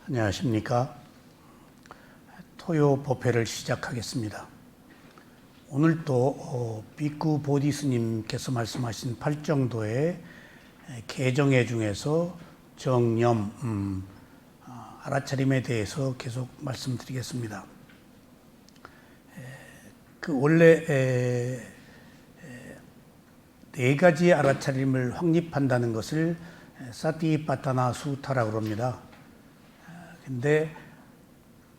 안녕하십니까. 토요 법회를 시작하겠습니다. 오늘도 비쿠 보디 스님께서 말씀하신 팔정도의 개정회 중에서 정념, 알아차림에 대해서 계속 말씀드리겠습니다. 원래 네 가지 알아차림을 확립한다는 것을 사티파타나 수타라고 합니다. 근데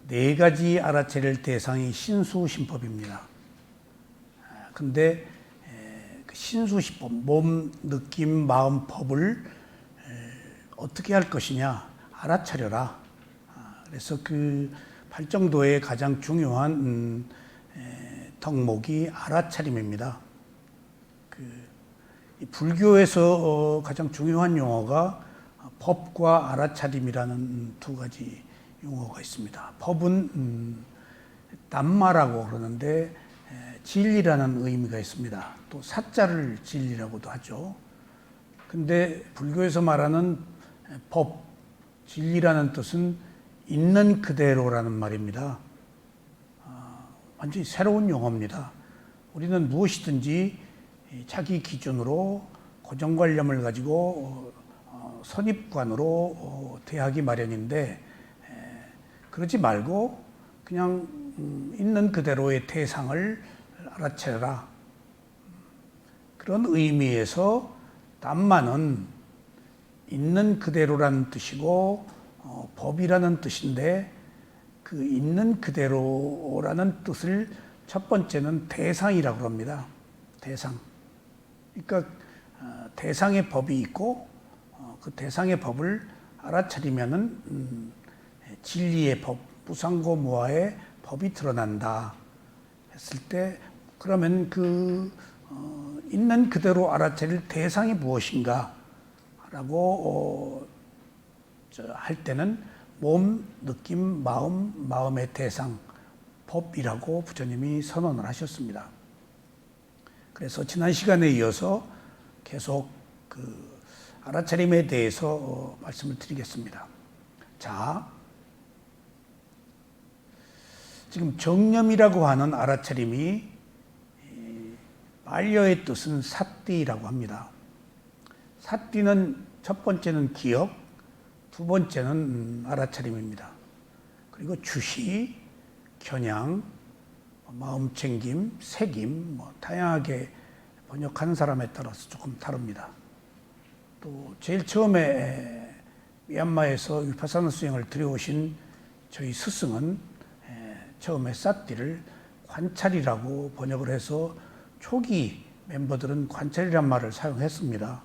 네 가지 알아차릴 대상이 신수신법입니다. 근데 그 신수신법, 몸, 느낌, 마음, 법을 어떻게 할 것이냐, 알아차려라. 그래서 그 팔정도의 가장 중요한 덕목이 알아차림입니다. 불교에서 가장 중요한 용어가 법과 알아차림이라는 두 가지 용어가 있습니다. 법은 담마라고 그러는데 진리라는 의미가 있습니다. 또 사자를 진리라고도 하죠. 근데 불교에서 말하는 법, 진리라는 뜻은 있는 그대로라는 말입니다. 완전히 새로운 용어입니다. 우리는 무엇이든지 자기 기준으로 고정관념을 가지고 선입관으로 대하기 마련인데 그러지 말고 그냥 있는 그대로의 대상을 알아채라. 그런 의미에서 담마는 있는 그대로라는 뜻이고 법이라는 뜻인데 그 있는 그대로라는 뜻을 첫 번째는 대상이라고 합니다. 대상. 그러니까 대상의 법이 있고 그 대상의 법을 알아차리면은 진리의 법, 무상고무아의 법이 드러난다 했을 때 그러면 그 있는 그대로 알아차릴 대상이 무엇인가 라고 할 때는 몸, 느낌, 마음의 대상, 법이라고 부처님이 선언을 하셨습니다. 그래서 지난 시간에 이어서 계속 그 알아차림에 대해서 말씀을 드리겠습니다. 자, 지금 정념이라고 하는 알아차림이 반려의 뜻은 사띠라고 합니다. 사띠는 첫 번째는 기억, 두 번째는 알아차림입니다. 그리고 주시, 겨냥, 마음챙김, 새김, 다양하게 번역하는 사람에 따라서 조금 다릅니다. 또 제일 처음에 미얀마에서 위파사나 수행을 들여오신 저희 스승은 처음에 사띠를 관찰이라고 번역을 해서 초기 멤버들은 관찰이란 말을 사용했습니다.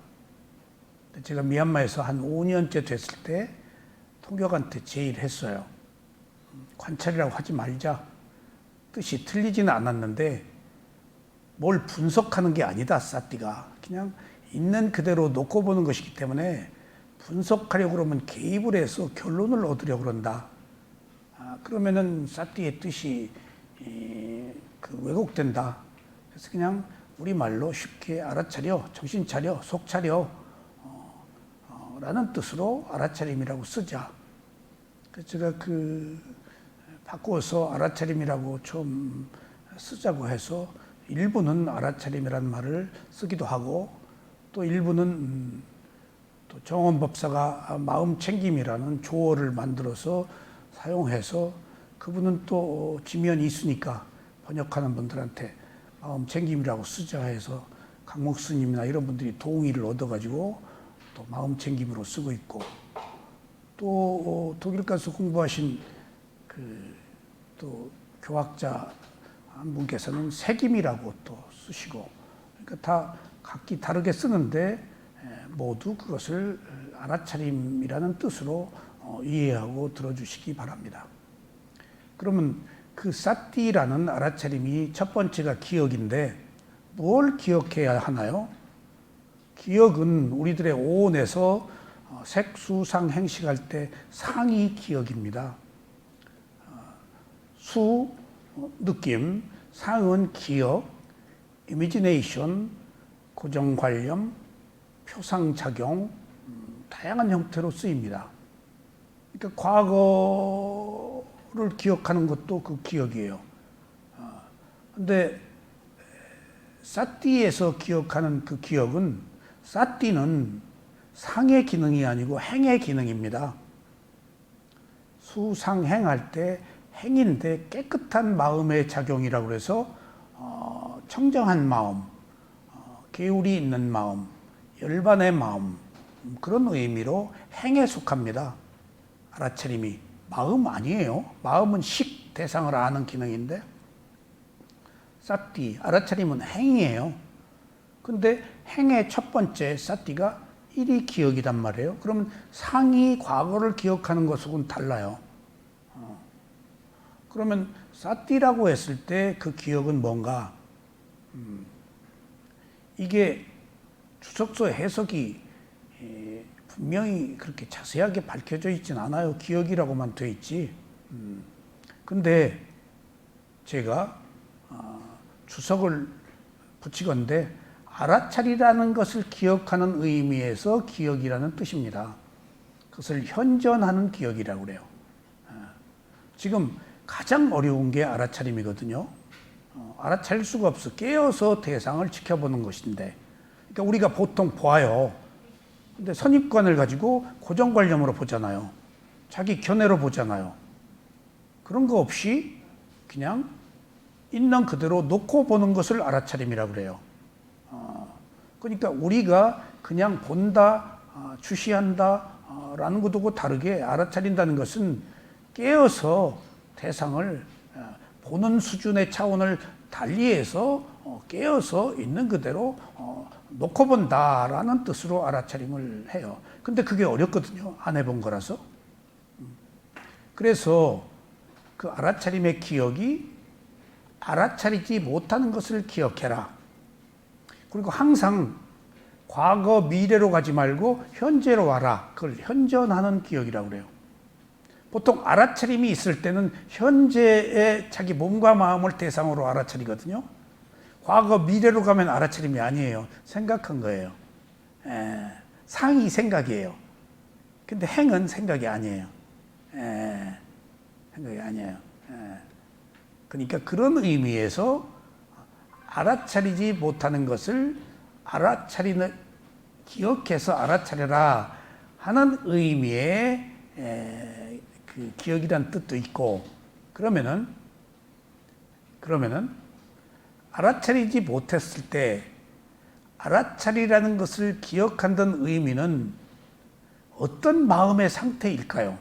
제가 미얀마에서 한 5년째 됐을 때 통역한테 제의했어요. 관찰이라고 하지 말자. 뜻이 틀리지는 않았는데 뭘 분석하는 게 아니다, 사띠가. 그냥 있는 그대로 놓고 보는 것이기 때문에 분석하려고 그러면 개입을 해서 결론을 얻으려고 그런다. 그러면은 사띠의 뜻이 왜곡된다. 그래서 그냥 우리말로 쉽게 알아차려, 정신 차려, 속 차려 라는 뜻으로 알아차림이라고 쓰자. 그래서 제가 바꾸어서 알아차림이라고 처음 쓰자고 해서 일부는 알아차림이라는 말을 쓰기도 하고 또 일부는 또 정원법사가 마음챙김이라는 조어를 만들어서 사용해서 그분은 또 지면이 있으니까 번역하는 분들한테 마음챙김이라고 쓰자 해서 강목 스님이나 이런 분들이 동의를 얻어가지고 또 마음챙김으로 쓰고 있고 또 독일 가서 공부하신 또 교학자 한 분께서는 새김이라고 또 쓰시고 그러니까 다 각기 다르게 쓰는데 모두 그것을 알아차림이라는 뜻으로 이해하고 들어주시기 바랍니다. 그러면 그 사띠라는 알아차림이 첫 번째가 기억인데 뭘 기억해야 하나요? 기억은 우리들의 오온에서 색수상 행식할 때 상이 기억입니다. 수, 느낌, 상은 기억, 이미지네이션, 고정관념, 표상작용, 다양한 형태로 쓰입니다. 그러니까 과거를 기억하는 것도 그 기억이에요. 근데 사띠에서 기억하는 그 기억은, 사띠는 상의 기능이 아니고 행의 기능입니다. 수상행할 때 행인데 깨끗한 마음의 작용이라고 그래서 청정한 마음, 계율이 있는 마음, 열반의 마음, 그런 의미로 행에 속합니다. 알아차림이. 마음 아니에요. 마음은 식, 대상을 아는 기능인데, 사띠, 알아차림은 행이에요. 근데 행의 첫 번째 사띠가 일이 기억이란 말이에요. 그러면 상이 과거를 기억하는 것하고는 달라요. 그러면 사띠라고 했을 때 그 기억은 뭔가? 이게 주석서 해석이 분명히 그렇게 자세하게 밝혀져 있진 않아요. 기억이라고만 돼 있지. 근데 제가 주석을 붙이건대 알아차리라는 것을 기억하는 의미에서 기억이라는 뜻입니다. 그것을 현전하는 기억이라고 그래요. 지금 가장 어려운 게 알아차림이거든요. 알아차릴 수가 없어. 깨어서 대상을 지켜보는 것인데, 그러니까 우리가 보통 봐요. 근데 선입관을 가지고 고정관념으로 보잖아요. 자기 견해로 보잖아요. 그런 거 없이 그냥 있는 그대로 놓고 보는 것을 알아차림이라고 그래요. 그러니까 우리가 그냥 본다, 주시한다 라는 것하고 다르게 알아차린다는 것은 깨어서 대상을 보는 수준의 차원을 달리해서 깨어서 있는 그대로 놓고 본다라는 뜻으로 알아차림을 해요. 근데 그게 어렵거든요. 안 해본 거라서. 그래서 그 알아차림의 기억이 알아차리지 못하는 것을 기억해라. 그리고 항상 과거, 미래로 가지 말고 현재로 와라. 그걸 현전하는 기억이라고 그래요. 보통 알아차림이 있을 때는 현재의 자기 몸과 마음을 대상으로 알아차리거든요. 과거, 미래로 가면 알아차림이 아니에요. 생각한 거예요. 상이 생각이에요. 근데 행은 생각이 아니에요. 생각이 아니에요. 그러니까 그런 의미에서 알아차리지 못하는 것을 알아차리는, 기억해서 알아차려라 하는 의미의 그 기억이란 뜻도 있고, 그러면은 알아차리지 못했을 때 알아차리라는 것을 기억한다는 의미는 어떤 마음의 상태일까요?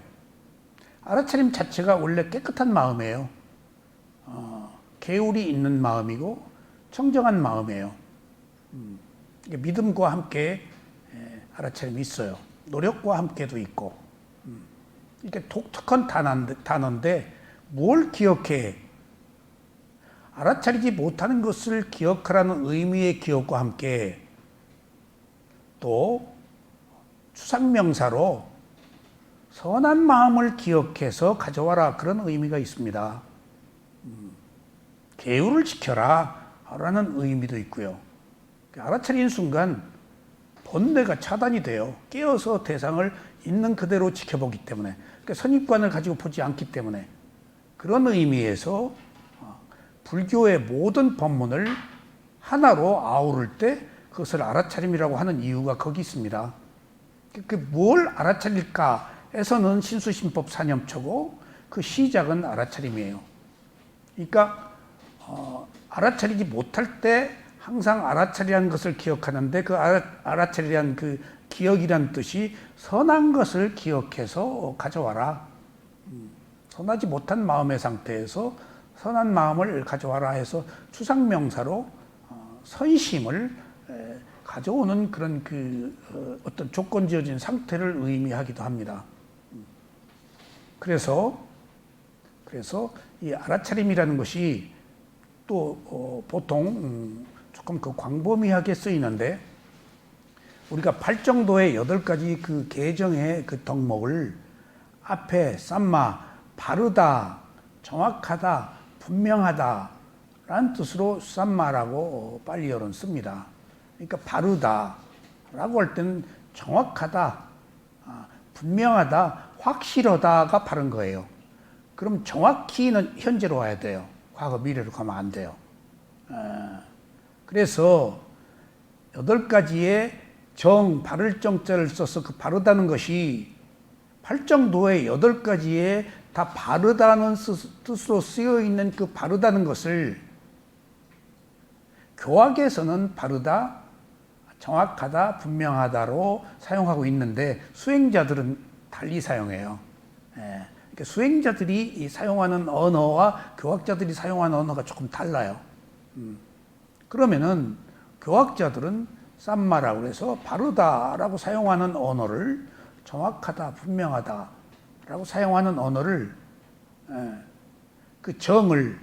알아차림 자체가 원래 깨끗한 마음이에요. 계율이 있는 마음이고 청정한 마음이에요. 믿음과 함께 알아차림이 있어요. 노력과 함께도 있고. 이게 독특한 단어인데 뭘 기억해? 알아차리지 못하는 것을 기억하라는 의미의 기억과 함께 또 추상명사로 선한 마음을 기억해서 가져와라, 그런 의미가 있습니다. 계율을 지켜라 라는 의미도 있고요. 알아차리는 순간 본뇌가 차단이 돼요. 깨어서 대상을 있는 그대로 지켜보기 때문에, 그러니까 선입관을 가지고 보지 않기 때문에, 그런 의미에서 불교의 모든 법문을 하나로 아우를 때 그것을 알아차림이라고 하는 이유가 거기 있습니다. 뭘 알아차릴까에서는 신수신법 사념초고 그 시작은 알아차림이에요. 그러니까 알아차리지 못할 때 항상 알아차리라는 것을 기억하는데, 그 알아차리라는 그 기억이란 뜻이 선한 것을 기억해서 가져와라. 선하지 못한 마음의 상태에서 선한 마음을 가져와라 해서 추상명사로 선심을 가져오는 그런 그 어떤 조건 지어진 상태를 의미하기도 합니다. 그래서 이 알아차림이라는 것이 또 보통 조금 그 광범위하게 쓰이는데, 우리가 팔정도의 8가지 그 계정의 그 덕목을 앞에 쌈마, 바르다, 정확하다, 분명하다 라는 뜻으로 쌈마라고 빨리어는 씁니다. 그러니까 바르다라고 할 때는 정확하다, 분명하다, 확실하다가 바른 거예요. 그럼 정확히는 현재로 와야 돼요. 과거 미래로 가면 안 돼요. 그래서 8가지의 바를 정자를 써서 그 바르다는 것이 팔정도의 8가지의 다 바르다는 뜻으로 쓰여 있는 그 바르다는 것을 교학에서는 바르다, 정확하다, 분명하다로 사용하고 있는데 수행자들은 달리 사용해요. 그러니까 수행자들이 사용하는 언어와 교학자들이 사용하는 언어가 조금 달라요. 그러면은 교학자들은 쌈마라고 해서 바르다라고 사용하는 언어를 정확하다, 분명하다라고 사용하는 언어를 그 정을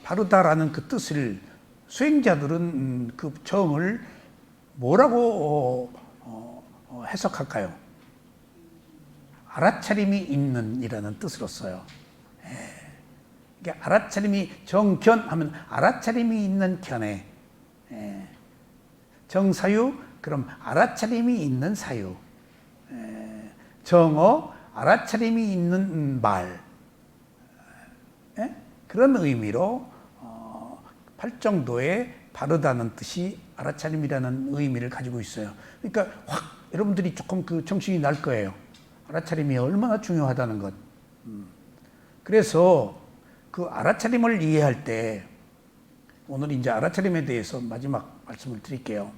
바르다라는 그 뜻을 수행자들은 그 정을 뭐라고 해석할까요? 알아차림이 있는 이라는 뜻으로 써요. 이게 알아차림이 정견 하면 알아차림이 있는 견해. 정사유 그럼 알아차림이 있는 사유. 정어 알아차림이 있는 말. 그런 의미로 팔정도에 바르다는 뜻이 알아차림이라는 의미를 가지고 있어요. 그러니까 확 여러분들이 조금 그 정신이 날 거예요. 알아차림이 얼마나 중요하다는 것. 그래서 그 알아차림을 이해할 때 오늘 이제 알아차림에 대해서 마지막 말씀을 드릴게요.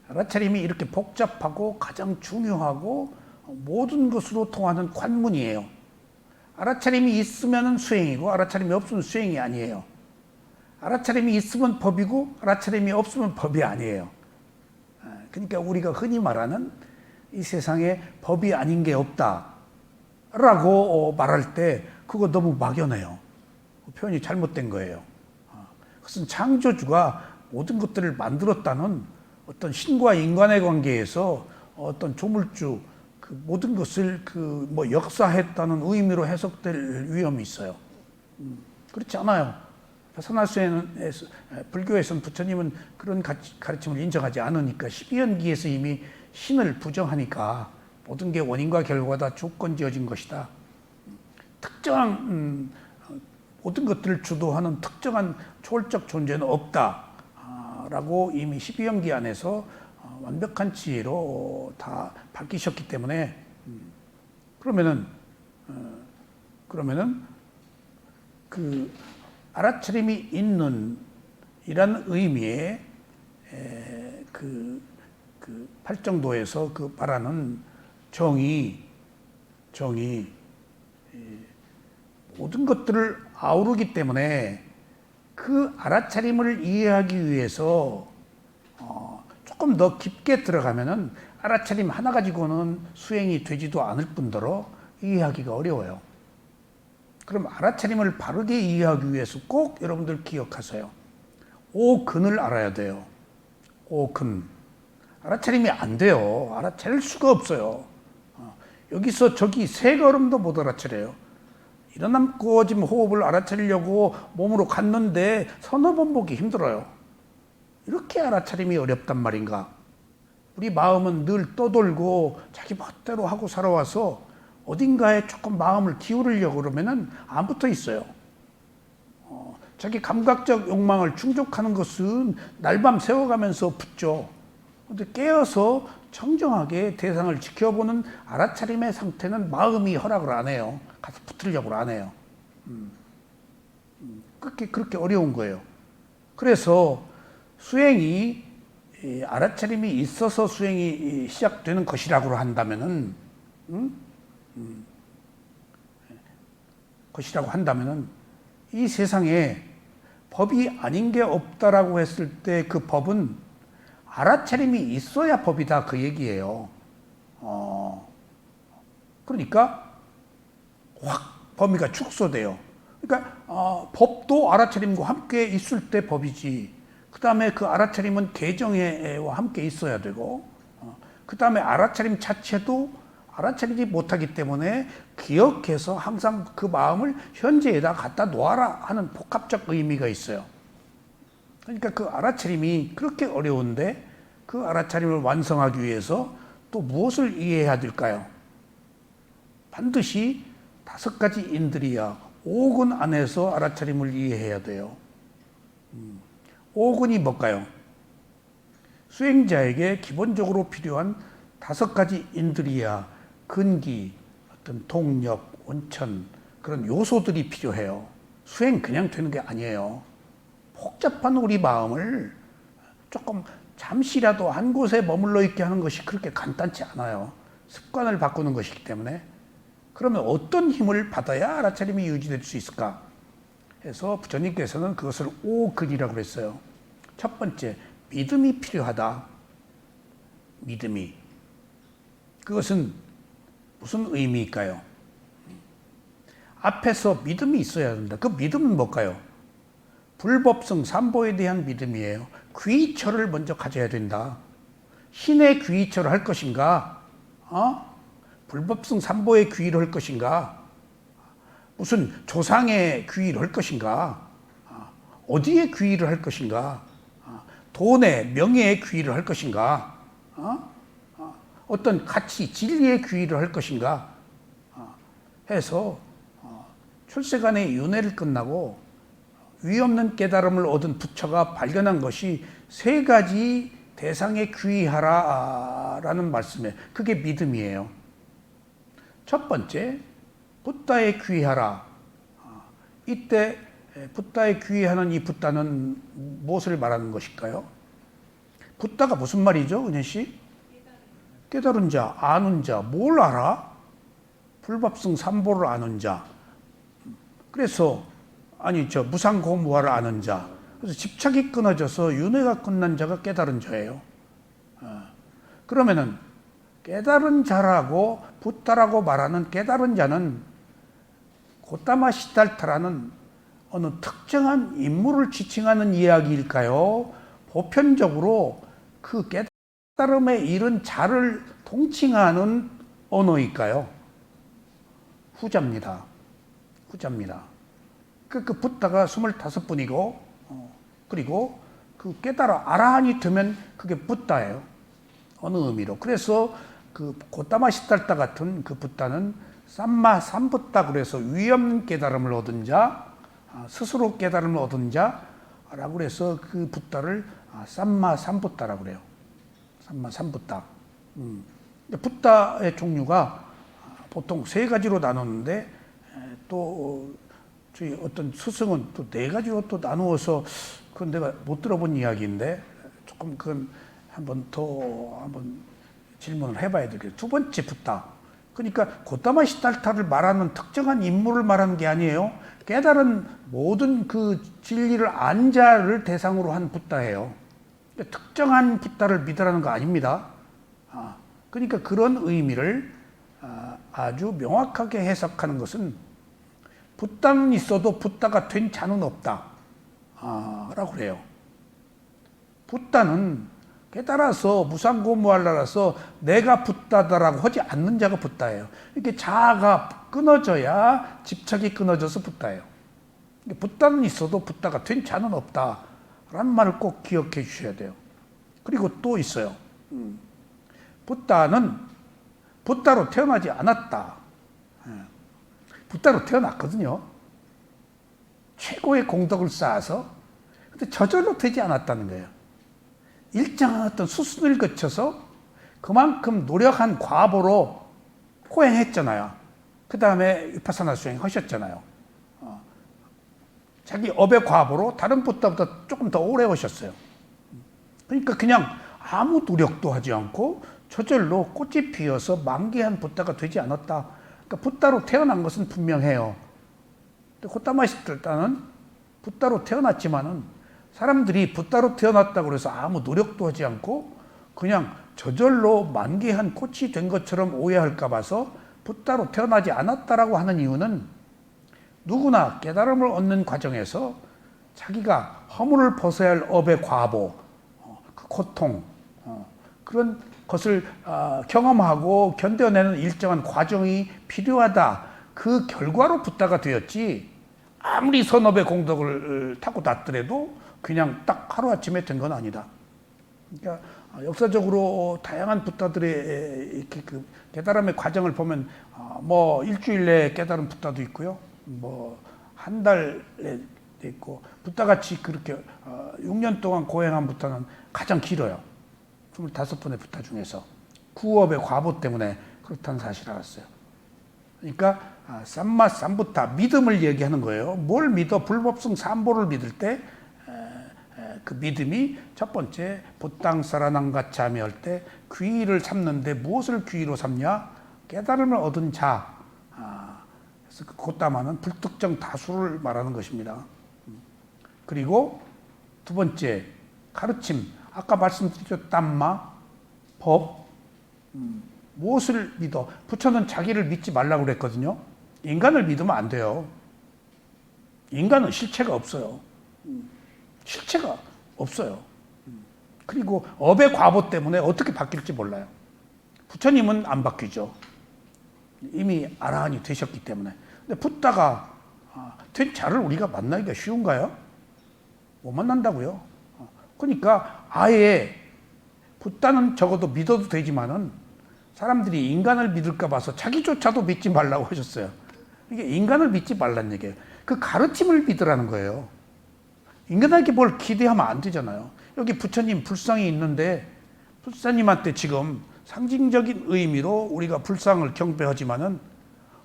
알아차림이 이렇게 복잡하고 가장 중요하고 모든 것으로 통하는 관문이에요. 알아차림이 있으면 수행이고 알아차림이 없으면 수행이 아니에요. 알아차림이 있으면 법이고 알아차림이 없으면 법이 아니에요. 그러니까 우리가 흔히 말하는 이 세상에 법이 아닌 게 없다라고 말할 때 그거 너무 막연해요. 표현이 잘못된 거예요. 그것은 창조주가 모든 것들을 만들었다는 어떤 신과 인간의 관계에서 어떤 조물주 그 모든 것을 그 뭐 역사했다는 의미로 해석될 위험이 있어요. 그렇지 않아요. 사나수에는 불교에서는 부처님은 그런 가르침을 인정하지 않으니까 12연기에서 이미 신을 부정하니까 모든 게 원인과 결과다 주권지어진 것이다. 특정한 모든 것들을 주도하는 특정한 초월적 존재는 없다라고 이미 12연기 안에서 완벽한 지혜로 다 밝히셨기 때문에 그러면은 그 알아차림이 있는 이란 의미의 그 팔정도에서 그 말하는 정이 모든 것들을 아우르기 때문에 그 알아차림을 이해하기 위해서 조금 더 깊게 들어가면은 알아차림 하나 가지고는 수행이 되지도 않을 뿐더러 이해하기가 어려워요. 그럼 알아차림을 바르게 이해하기 위해서 꼭 여러분들 기억하세요. 오근을 알아야 돼요. 오근. 알아차림이 안 돼요. 알아차릴 수가 없어요. 여기서 저기 세 걸음도 못 알아차려요. 일어남고 지금 호흡을 알아차리려고 몸으로 갔는데 서너 번 보기 힘들어요. 이렇게 알아차림이 어렵단 말인가. 우리 마음은 늘 떠돌고 자기 멋대로 하고 살아와서 어딘가에 조금 마음을 기울이려고 그러면은 안 붙어 있어요. 자기 감각적 욕망을 충족하는 것은 날밤 새워가면서 붙죠. 근데 깨어서 청정하게 대상을 지켜보는 알아차림의 상태는 마음이 허락을 안 해요. 가서 붙으려고 안 해요. 그렇게 어려운 거예요. 그래서 수행이 알아차림이 있어서 수행이 시작되는 것이라고 한다면은 이 세상에 법이 아닌 게 없다라고 했을 때 그 법은 알아차림이 있어야 법이다 그 얘기예요. 그러니까 확 범위가 축소돼요. 그러니까 법도 알아차림과 함께 있을 때 법이지. 그 다음에 그 알아차림은 개정회와 함께 있어야 되고, 그 다음에 알아차림 자체도 알아차리지 못하기 때문에 기억해서 항상 그 마음을 현재에다 갖다 놓아라 하는 복합적 의미가 있어요. 그러니까 그 알아차림이 그렇게 어려운데 그 알아차림을 완성하기 위해서 또 무엇을 이해해야 될까요? 반드시 5가지 인들이야 5근 안에서 알아차림을 이해해야 돼요. 5근이 뭘까요? 수행자에게 기본적으로 필요한 5가지 인들이야 근기, 어떤 동력, 원천 그런 요소들이 필요해요. 수행 그냥 되는 게 아니에요. 복잡한 우리 마음을 조금 잠시라도 한 곳에 머물러 있게 하는 것이 그렇게 간단치 않아요. 습관을 바꾸는 것이기 때문에. 그러면 어떤 힘을 받아야 알아차림이 유지될 수 있을까? 해서 부처님께서는 그것을 5근이라고 그랬어요. 첫 번째, 믿음이 필요하다. 믿음이. 그것은 무슨 의미일까요? 앞에서 믿음이 있어야 된다. 그 믿음은 뭘까요? 불법성 삼보에 대한 믿음이에요. 귀처를 먼저 가져야 된다. 신의 귀처를 할 것인가? 불법성 삼보의 귀의를 할 것인가? 무슨 조상의 귀의를 할 것인가? 어디에 귀의를 할 것인가? 돈의 명예의 귀의를 할 것인가? 어떤 가치, 진리의 귀의를 할 것인가? 해서 출세간의 윤회를 끝나고 위없는 깨달음을 얻은 부처가 발견한 것이 3가지 대상에 귀의하라라는 말씀에 그게 믿음이에요. 첫 번째, 붓다에 귀의하라. 이때 붓다에 귀의하는 이 붓다는 무엇을 말하는 것일까요? 붓다가 무슨 말이죠, 은혜 씨? 깨달은 자, 아는 자, 뭘 알아? 불법성 삼보를 아는 자. 그래서 무상고무화를 아는 자. 그래서 집착이 끊어져서 윤회가 끝난 자가 깨달은 자예요. 그러면은 깨달은 자라고 붓다라고 말하는 깨달은 자는 고타마 시달타라는 어느 특정한 인물을 지칭하는 이야기일까요? 보편적으로 그 깨달음에 이른 자를 통칭하는 언어일까요? 후자입니다. 그 붓다가 25분이고 그리고 그 깨달아 아라한이 되면 그게 붓다예요. 어느 의미로. 그래서 그 고타마 시달타 같은 그 붓다는 삼마 삼붓다 그래서 위없는 깨달음을 얻은 자, 스스로 깨달음을 얻은 자라고 그래서 그 붓다를 삼마 삼붓다라고 그래요. 삼마 삼붓다. 붓다의 종류가 보통 3가지로 나누는데 또 저희 어떤 스승은 또 4가지로 또 나누어서 그건 내가 못 들어본 이야기인데 조금 그건 한번 질문을 해봐야 되겠어요. 두 번째 붓다. 그러니까 고타마 시달타를 말하는 특정한 인물을 말하는 게 아니에요. 깨달은 모든 그 진리를 안 자를 대상으로 한 붓다예요. 특정한 붓다를 믿으라는 거 아닙니다. 그러니까 그런 의미를 아주 명확하게 해석하는 것은 붓다는 있어도 붓다가 된 자는 없다. 라고 그래요. 붓다는 깨달아서 무상고무할라라서 내가 붓다다라고 하지 않는 자가 붓다예요. 이렇게 자아가 끊어져야 집착이 끊어져서 붓다예요. 붓다는 있어도 붓다가 된 자는 없다라는 말을 꼭 기억해 주셔야 돼요. 그리고 또 있어요. 붓다는 붓다로 태어나지 않았다. 붓다로 태어났거든요. 최고의 공덕을 쌓아서. 근데 저절로 되지 않았다는 거예요. 일정한 어떤 수순을 거쳐서 그만큼 노력한 과보로 호행했잖아요. 그 다음에 위파사나 수행 하셨잖아요. 자기 업의 과보로 다른 붓다보다 조금 더 오래 하셨어요. 그러니까 그냥 아무 노력도 하지 않고 저절로 꽃이 피어서 만개한 붓다가 되지 않았다. 그러니까 붓다로 태어난 것은 분명해요. 고타마 시달타는 붓다로 태어났지만은 사람들이 붓다로 태어났다고 해서 아무 노력도 하지 않고 그냥 저절로 만개한 꽃이 된 것처럼 오해할까 봐서 붓다로 태어나지 않았다라고 하는 이유는 누구나 깨달음을 얻는 과정에서 자기가 허물을 벗어야 할 업의 과보, 그 고통, 그런 것을 경험하고 견뎌내는 일정한 과정이 필요하다. 그 결과로 붓다가 되었지 아무리 선업의 공덕을 타고 났더라도 그냥 딱 하루아침에 된 건 아니다. 그러니까 역사적으로 다양한 붓다들의 이렇게 그 깨달음의 과정을 보면 뭐 일주일 내에 깨달은 붓다도 있고요. 뭐 한 달에 있고 붓다같이 그렇게 6년 동안 고행한 붓다는 가장 길어요. 25분의 붓다 중에서 9업의 과보 때문에 그렇다는 사실을 알았어요. 그러니까 삼마 삼부타 믿음을 얘기하는 거예요. 뭘 믿어? 불법성 삼보를 믿을 때 그 믿음이 첫 번째 보땅 사라낭가차미 할 때 귀의를 삼는데 무엇을 귀의로 삼냐? 깨달음을 얻은 자. 그래서 그 곧다마는 불특정 다수를 말하는 것입니다. 그리고 두 번째 가르침. 아까 말씀드렸죠. 땀마, 법. 무엇을 믿어? 부처는 자기를 믿지 말라고 그랬거든요. 인간을 믿으면 안 돼요. 인간은 실체가 없어요. 실체가 없어요. 그리고 업의 과보 때문에 어떻게 바뀔지 몰라요. 부처님은 안 바뀌죠. 이미 아라한이 되셨기 때문에. 근데 붓다가 된 자를 우리가 만나기가 쉬운가요? 못 만난다고요. 그러니까 아예 붓다는 적어도 믿어도 되지만은 사람들이 인간을 믿을까 봐서 자기조차도 믿지 말라고 하셨어요. 이게 인간을 믿지 말란 얘기예요. 그 가르침을 믿으라는 거예요. 인간에게 뭘 기대하면 안 되잖아요. 여기 부처님 불상이 있는데 불사님한테 지금 상징적인 의미로 우리가 불상을 경배하지만은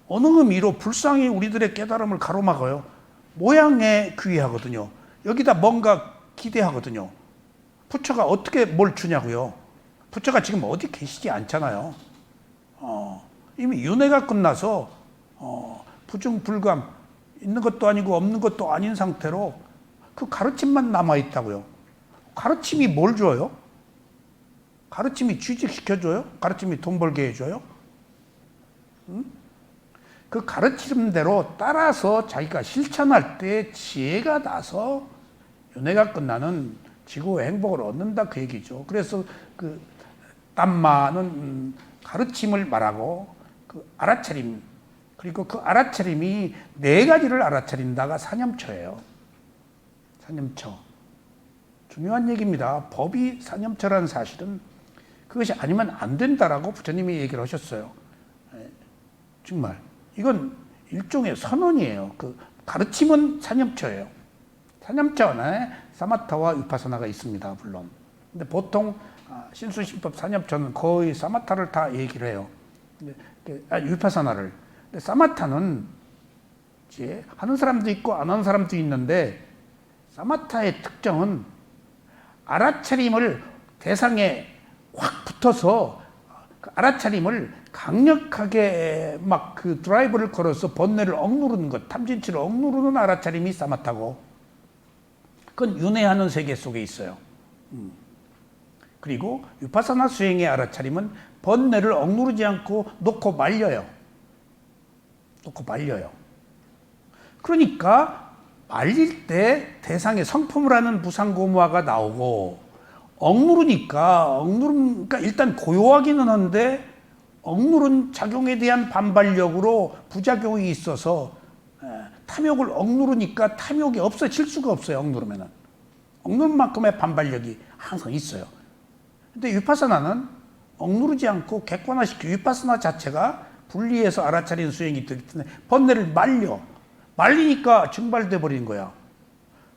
어느 의미로 불상이 우리들의 깨달음을 가로막아요. 모양에 귀하거든요. 여기다 뭔가 기대하거든요. 부처가 어떻게 뭘 주냐고요. 부처가 지금 어디 계시지 않잖아요. 이미 윤회가 끝나서 부중불감 있는 것도 아니고 없는 것도 아닌 상태로 그 가르침만 남아있다고요. 가르침이 뭘 줘요? 가르침이 취직시켜줘요? 가르침이 돈 벌게 해줘요? 그 가르침대로 따라서 자기가 실천할 때 지혜가 나서 윤회가 끝나는 지구의 행복을 얻는다 그 얘기죠. 그래서 그 땀마는 가르침을 말하고 그 알아차림 그리고 그 알아차림이 네 가지를 알아차린다가 사념처예요. 사념처. 중요한 얘기입니다. 법이 사념처라는 사실은 그것이 아니면 안 된다라고 부처님이 얘기를 하셨어요. 정말 이건 일종의 선언이에요. 그 가르침은 사념처예요. 사념처 안에 사마타와 위파사나가 있습니다. 물론. 근데 보통 신수신법 사념처는 거의 사마타를 다 얘기를 해요. 위파사나를. 근데 사마타는 이제 하는 사람도 있고 안 하는 사람도 있는데 사마타의 특징은 알아차림을 대상에 확 붙어서 그 알아차림을 강력하게 막 그 드라이브를 걸어서 번뇌를 억누르는 것, 탐진치를 억누르는 알아차림이 사마타고 그건 윤회하는 세계 속에 있어요. 그리고 위파사나 수행의 알아차림은 번뇌를 억누르지 않고 놓고 말려요. 놓고 말려요. 그러니까 말릴 때 대상의 성품을 하는 무상고무화가 나오고 억누르니까 일단 고요하기는 한데 억누른 작용에 대한 반발력으로 부작용이 있어서 탐욕을 억누르니까 탐욕이 없어질 수가 없어요. 억누르면은 억누른 만큼의 반발력이 항상 있어요. 근데 위파사나는 억누르지 않고 객관화시키고 위파사나 자체가 분리해서 알아차리는 수행이 되기 때문에 번뇌를 말리니까 증발돼 버리는 거야.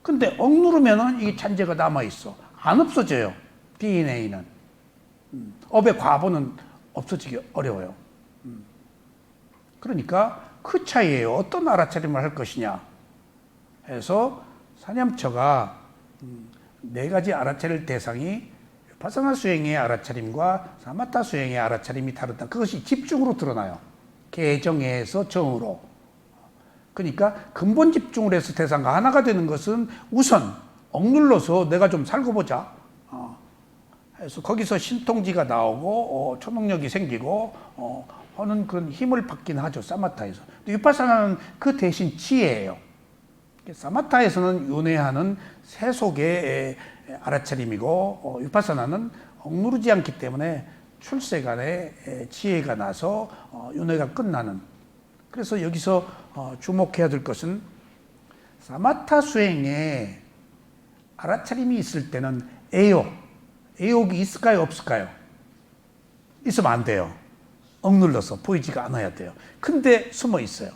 근데 억누르면은 이게 잔재가 남아 있어. 안 없어져요. DNA는. 업의 과보는 없어지기 어려워요. 그러니까 그 차이예요. 어떤 알아차림을 할 것이냐 해서 사념처가 네 가지 알아차릴 대상이 위파사나 수행의 알아차림과 사마타 수행의 알아차림이 다르다. 그것이 집중으로 드러나요. 개정에서 정으로. 그러니까 근본 집중을 해서 대상과 하나가 되는 것은 우선 억눌러서 내가 좀 살고 보자. 그래서 거기서 신통지가 나오고 초능력이 생기고 하는 그런 힘을 받긴 하죠. 사마타에서. 위파사나는 그 대신 지혜예요. 사마타에서는 윤회하는 세속의 알아차림이고 위파사나는 억누르지 않기 때문에 출세간에 지혜가 나서 윤회가 끝나는. 그래서 여기서 주목해야 될 것은 사마타 수행에 알아차림이 있을 때는 애욕, 애욕이 있을까요? 없을까요? 있으면 안 돼요. 억눌러서 보이지가 않아야 돼요. 근데 숨어 있어요.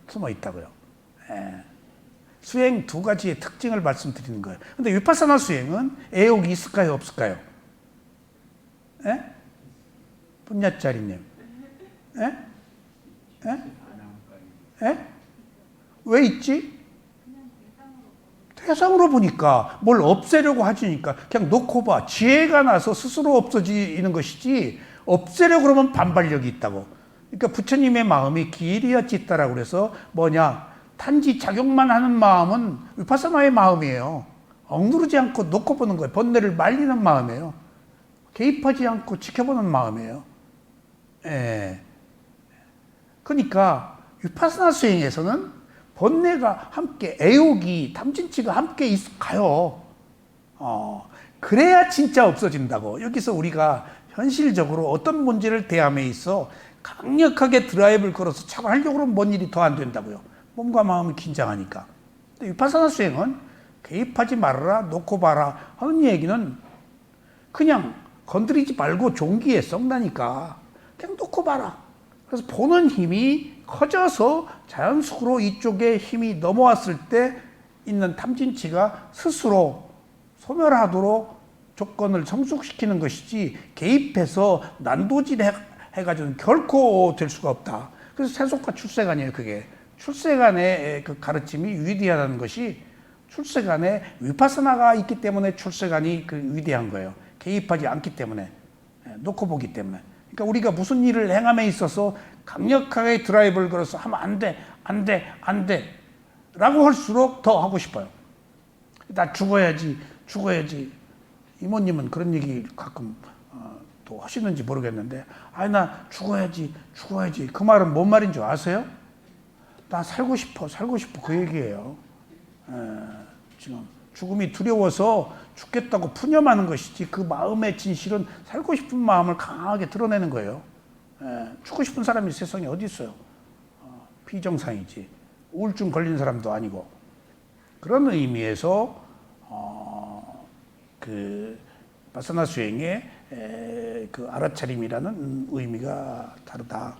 숨어 있다고요. 예. 수행 두 가지의 특징을 말씀드리는 거예요. 근데 위파사나 수행은 애욕이 있을까요? 없을까요? 예? 분야짜리님. 예? 예? 예? 왜 있지? 대상으로 보니까 뭘 없애려고 하시니까 그냥 놓고 봐. 지혜가 나서 스스로 없어지는 것이지 없애려고 그러면 반발력이 있다고. 그러니까 부처님의 마음이 기리야 찌따라고 그래서 뭐냐? 단지 작용만 하는 마음은 위파사나의 마음이에요. 억누르지 않고 놓고 보는 거예요. 번뇌를 말리는 마음이에요. 개입하지 않고 지켜보는 마음이에요. 예. 그러니까 위파사나 수행에서는 번뇌가 함께, 애욕이, 탐진치가 함께 가요. 그래야 진짜 없어진다고. 여기서 우리가 현실적으로 어떤 문제를 대함에 있어 강력하게 드라이브를 걸어서 차단하려고 그러면 뭔 일이 더 안 된다고요. 몸과 마음이 긴장하니까. 근데 위파사나 수행은 개입하지 말아라, 놓고 봐라 하는 얘기는 그냥 건드리지 말고 종기에 썩나니까 그냥 놓고 봐라. 그래서 보는 힘이 커져서 자연스럽게 이쪽에 힘이 넘어왔을 때 있는 탐진치가 스스로 소멸하도록 조건을 성숙시키는 것이지 개입해서 난도질 해가지고는 결코 될 수가 없다. 그래서 세속과 출세관이에요. 그게 출세관의 그 가르침이 위대하다는 것이 출세관에 위파사나가 있기 때문에 출세관이 그 위대한 거예요. 개입하지 않기 때문에, 놓고 보기 때문에. 그러니까 우리가 무슨 일을 행함에 있어서 강력하게 드라이브를 걸어서 하면 안 돼, 안 돼, 안 돼 라고 할수록 더 하고 싶어요. 나 죽어야지, 죽어야지. 이모님은 그런 얘기 가끔 또 하시는지 모르겠는데, 아니 나 죽어야지, 죽어야지. 그 말은 뭔 말인 줄 아세요? 나 살고 싶어, 살고 싶어. 그 얘기예요. 지금 죽음이 두려워서 죽겠다고 푸념하는 것이지 그 마음의 진실은 살고 싶은 마음을 강하게 드러내는 거예요. 죽고 싶은 사람이 세상에 어디 있어요? 비정상이지. 우울증 걸린 사람도 아니고. 그런 의미에서 그 바사나 수행의 그 알아차림이라는 의미가 다르다.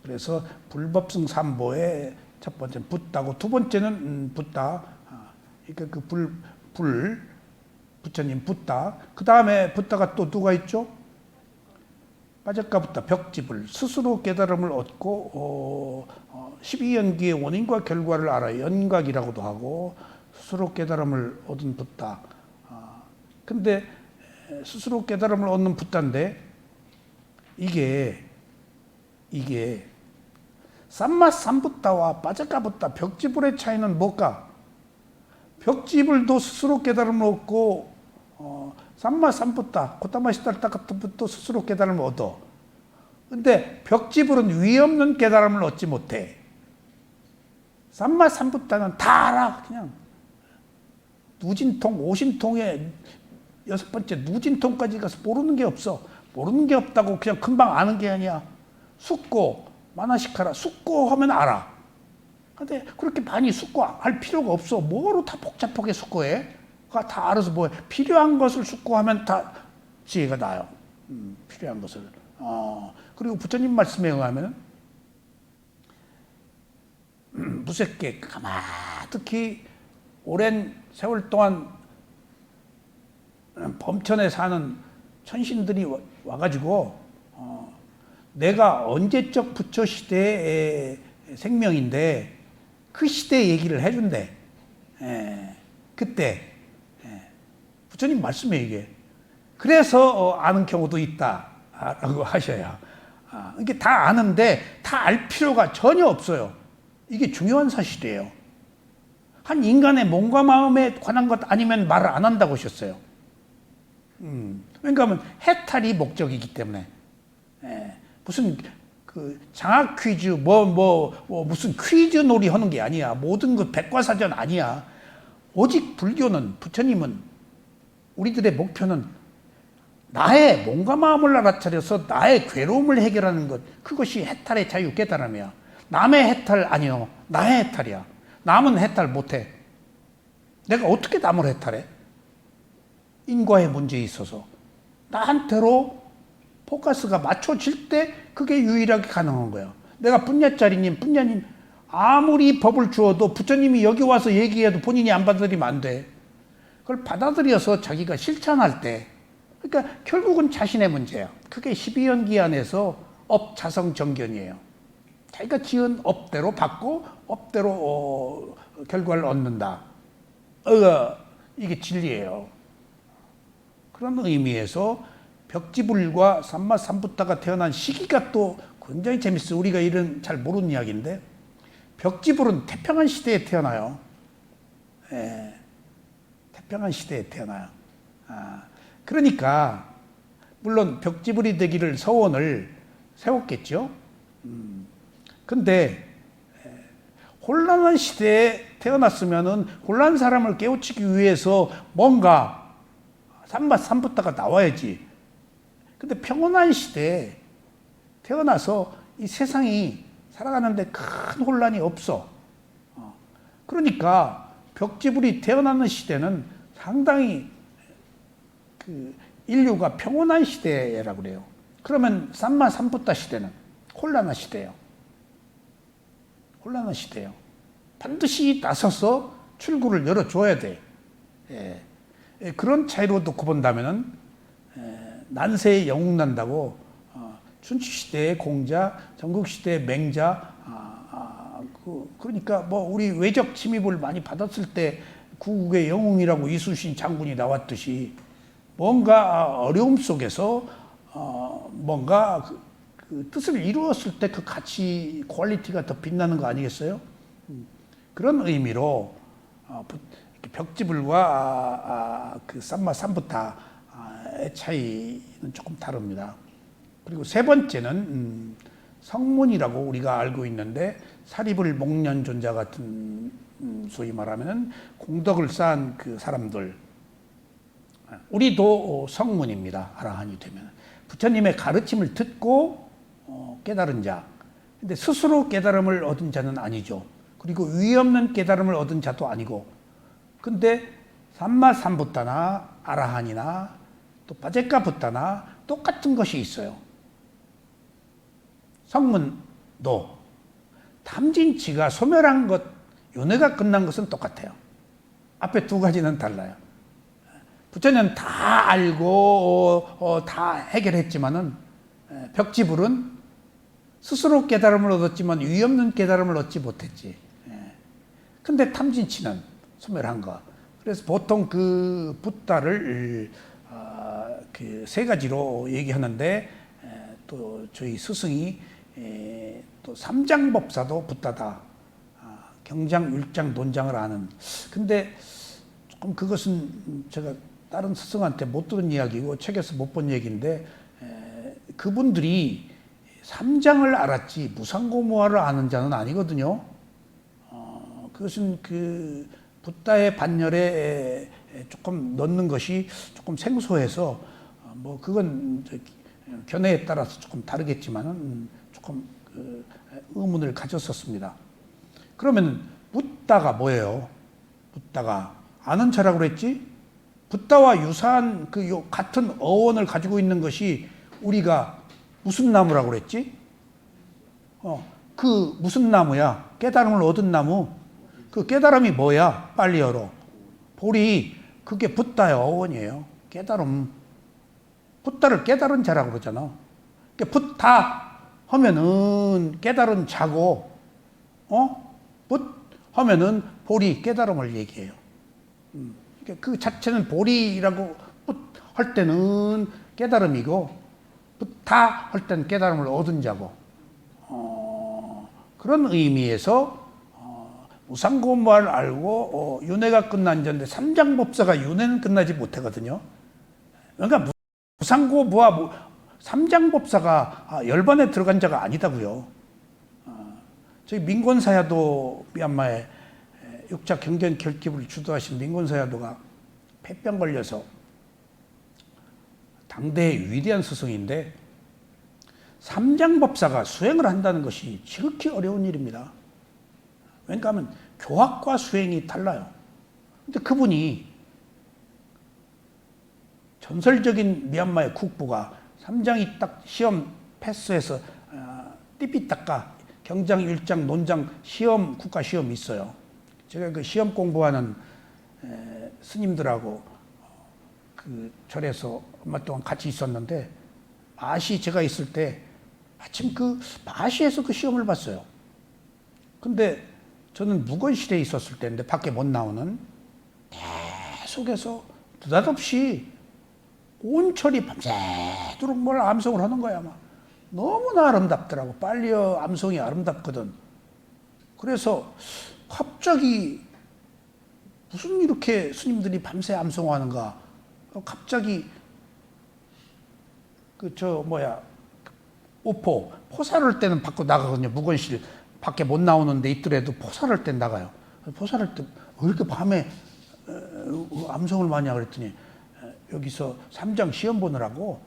그래서 불법승 삼보의 첫 번째는 붓다고, 두 번째는 붓다. 그러니까 그 부처님 붓다. 그 다음에 붓다가 또 누가 있죠? 빠졌까 붓다, 벽집을 스스로 깨달음을 얻고 12연기의 원인과 결과를 알아 연각이라고도 하고 스스로 깨달음을 얻은 붓다. 근데 스스로 깨달음을 얻는 붓다인데 이게 삼마삼붓다와 빠졌까 붓다, 벽지불의 차이는 뭘까? 벽지불도 스스로 깨달음을 얻고 삼마삼붓다, 고타마시다르타 같은 붓도 스스로 깨달음을 얻어. 근데 벽지불은 위 없는 깨달음을 얻지 못해. 삼마삼붓다는 다 알아. 그냥 누진통, 오신통의 여섯 번째 누진통까지 가서 모르는 게 없어. 모르는 게 없다고 그냥 금방 아는 게 아니야. 숙고, 마나시카라, 숙고하면 알아. 근데 그렇게 많이 숙고할 필요가 없어. 뭐로 다 복잡하게 숙고해? 다 알아서 뭐해. 필요한 것을 숙고하면 다 지혜가 나요. 필요한 것을. 그리고 부처님 말씀에 의하면 무색계 가마득히 오랜 세월 동안 범천에 사는 천신들이 와가지고 내가 언제적 부처 시대의 생명인데 그 시대 얘기를 해준대. 그때 부처님 말씀에 이게 그래서 아는 경우도 있다라고 하셔야. 이게 다 아는데 다 알 필요가 전혀 없어요. 이게 중요한 사실이에요. 한 인간의 몸과 마음에 관한 것 아니면 말을 안 한다고 하셨어요. 왜냐하면 해탈이 목적이기 때문에. 무슨 그 장학 퀴즈 무슨 퀴즈 놀이 하는 게 아니야. 모든 것 백과사전 아니야. 오직 불교는, 부처님은 우리들의 목표는 나의 몸과 마음을 알아차려서 나의 괴로움을 해결하는 것, 그것이 해탈의 자유 깨달음이야. 남의 해탈 아니요, 나의 해탈이야. 남은 해탈 못해. 내가 어떻게 남을 해탈해? 인과의 문제에 있어서 나한테로 포커스가 맞춰질 때 그게 유일하게 가능한 거예요. 내가 분야짜리님, 분야님 아무리 법을 주어도 부처님이 여기 와서 얘기해도 본인이 안 받아들이면 안 돼. 그걸 받아들여서 자기가 실천할 때, 그러니까 결국은 자신의 문제예요. 그게 12연기 안에서 업자성정견이에요. 자기가 지은 업대로 받고 업대로 결과를 얻는다. 이게 진리예요. 그런 의미에서 벽지불과 삼마삼부타가 태어난 시기가 또 굉장히 재밌어요. 우리가 이런 잘 모르는 이야기인데, 벽지불은 태평한 시대에 태어나요. 예, 태평한 시대에 태어나요. 그러니까 물론 벽지불이 되기를 서원을 세웠겠죠. 근데 혼란한 시대에 태어났으면은 혼란 사람을 깨우치기 위해서 뭔가 삼마삼부타가 나와야지. 근데 평온한 시대에 태어나서 이 세상이 살아가는데 큰 혼란이 없어. 그러니까 벽지불이 태어나는 시대는 상당히 인류가 평온한 시대라고 그래요. 그러면 삼마삼부타 시대는 혼란한 시대예요. 혼란한 시대예요. 반드시 나서서 출구를 열어줘야 돼. 예. 그런 차이로 놓고 본다면은 난세에 영웅 난다고 춘추시대의 공자, 전국시대의 맹자, 그러니까 뭐 우리 외적 침입을 많이 받았을 때 구국의 영웅이라고 이순신 장군이 나왔듯이 뭔가 어려움 속에서 뭔가 그 뜻을 이루었을 때 그 가치, 퀄리티가 더 빛나는 거 아니겠어요? 그런 의미로 벽지불과 그 삼마삼부타의 차이는 조금 다릅니다. 그리고 세 번째는 성문이라고 우리가 알고 있는데, 사리불 목련존자 같은 소위 말하면 공덕을 쌓은 그 사람들, 우리도 성문입니다. 아라한이 되면 부처님의 가르침을 듣고 깨달은 자. 근데 스스로 깨달음을 얻은 자는 아니죠. 그리고 위 없는 깨달음을 얻은 자도 아니고. 근데 삼마삼부타나 아라한이나 또 파제카부타나 똑같은 것이 있어요. 성문도 탐진치가 소멸한 것, 윤회가 끝난 것은 똑같아요. 앞에 두 가지는 달라요. 부처님은 다 알고 다 해결했지만은 벽지불은 스스로 깨달음을 얻었지만 위 없는 깨달음을 얻지 못했지. 근데 탐진치는 소멸한 거. 그래서 보통 그 붓다를 그 세 가지로 얘기하는데, 또 저희 스승이 또 삼장법사도 붓다다. 경장, 율장, 논장을 아는. 근데 조금 그것은 제가 다른 스승한테 못 들은 이야기고 책에서 못 본 얘기인데, 그분들이 삼장을 알았지 무상고무화를 아는 자는 아니거든요. 그것은 그 붓다의 반열에 조금 넣는 것이 조금 생소해서 뭐 그건 견해에 따라서 조금 다르겠지만은 조금 그 의문을 가졌었습니다. 그러면 붓다가 뭐예요? 붓다가 아는 자라고 그랬지? 붓다와 유사한 그 같은 어원을 가지고 있는 것이 우리가 무슨 나무라고 그랬지? 그 무슨 나무야? 깨달음을 얻은 나무. 그 깨달음이 뭐야? 빨리 열어. 보리, 그게 붓다의 어원이에요. 깨달음. 붓다를 깨달은 자라고 그러잖아. 붓다 하면은 깨달은 자고, 붓 하면은 보리, 깨달음을 얘기해요. 그 자체는 보리라고 붓 할 때는 깨달음이고, 붓다 할 때는 깨달음을 얻은 자고, 그런 의미에서 무상고무화를 알고 윤회가 끝난 자인데 삼장법사가 윤회는 끝나지 못하거든요. 그러니까 무상고무화 삼장법사가 열반에 들어간 자가 아니다고요. 저희 민곤사야도 미얀마에 육자 경전 결집을 주도하신 민곤사야도가 폐병 걸려서 당대의 위대한 스승인데, 삼장법사가 수행을 한다는 것이 지극히 어려운 일입니다. 왜냐하면 교학과 수행이 달라요. 근데 그분이 전설적인 미얀마의 국부가 3장이 딱 시험 패스해서 띠삐딱까 경장, 율장, 논장 시험 국가 시험이 있어요. 제가 그 시험 공부하는 스님들하고 그 절에서 얼마 동안 같이 있었는데 마시 제가 있을 때 마침 그 마시에서 그 시험을 봤어요. 근데 저는 묵원실에 있었을 때인데 밖에 못 나오는 계속해서 느닷없이 온철이 밤새도록 뭘 암송을 하는 거야. 막 너무나 아름답더라고. 빨리어 암송이 아름답거든. 그래서 갑자기 무슨 이렇게 스님들이 밤새 암송하는가. 갑자기 포살할 때는 밖으로 나가거든요. 묵원실 밖에 못 나오는데 있더라도 포살할 때 나가요. 포살할 때 왜 이렇게 밤에 암송을 많이 하고 그랬더니 여기서 3장 시험 보느라고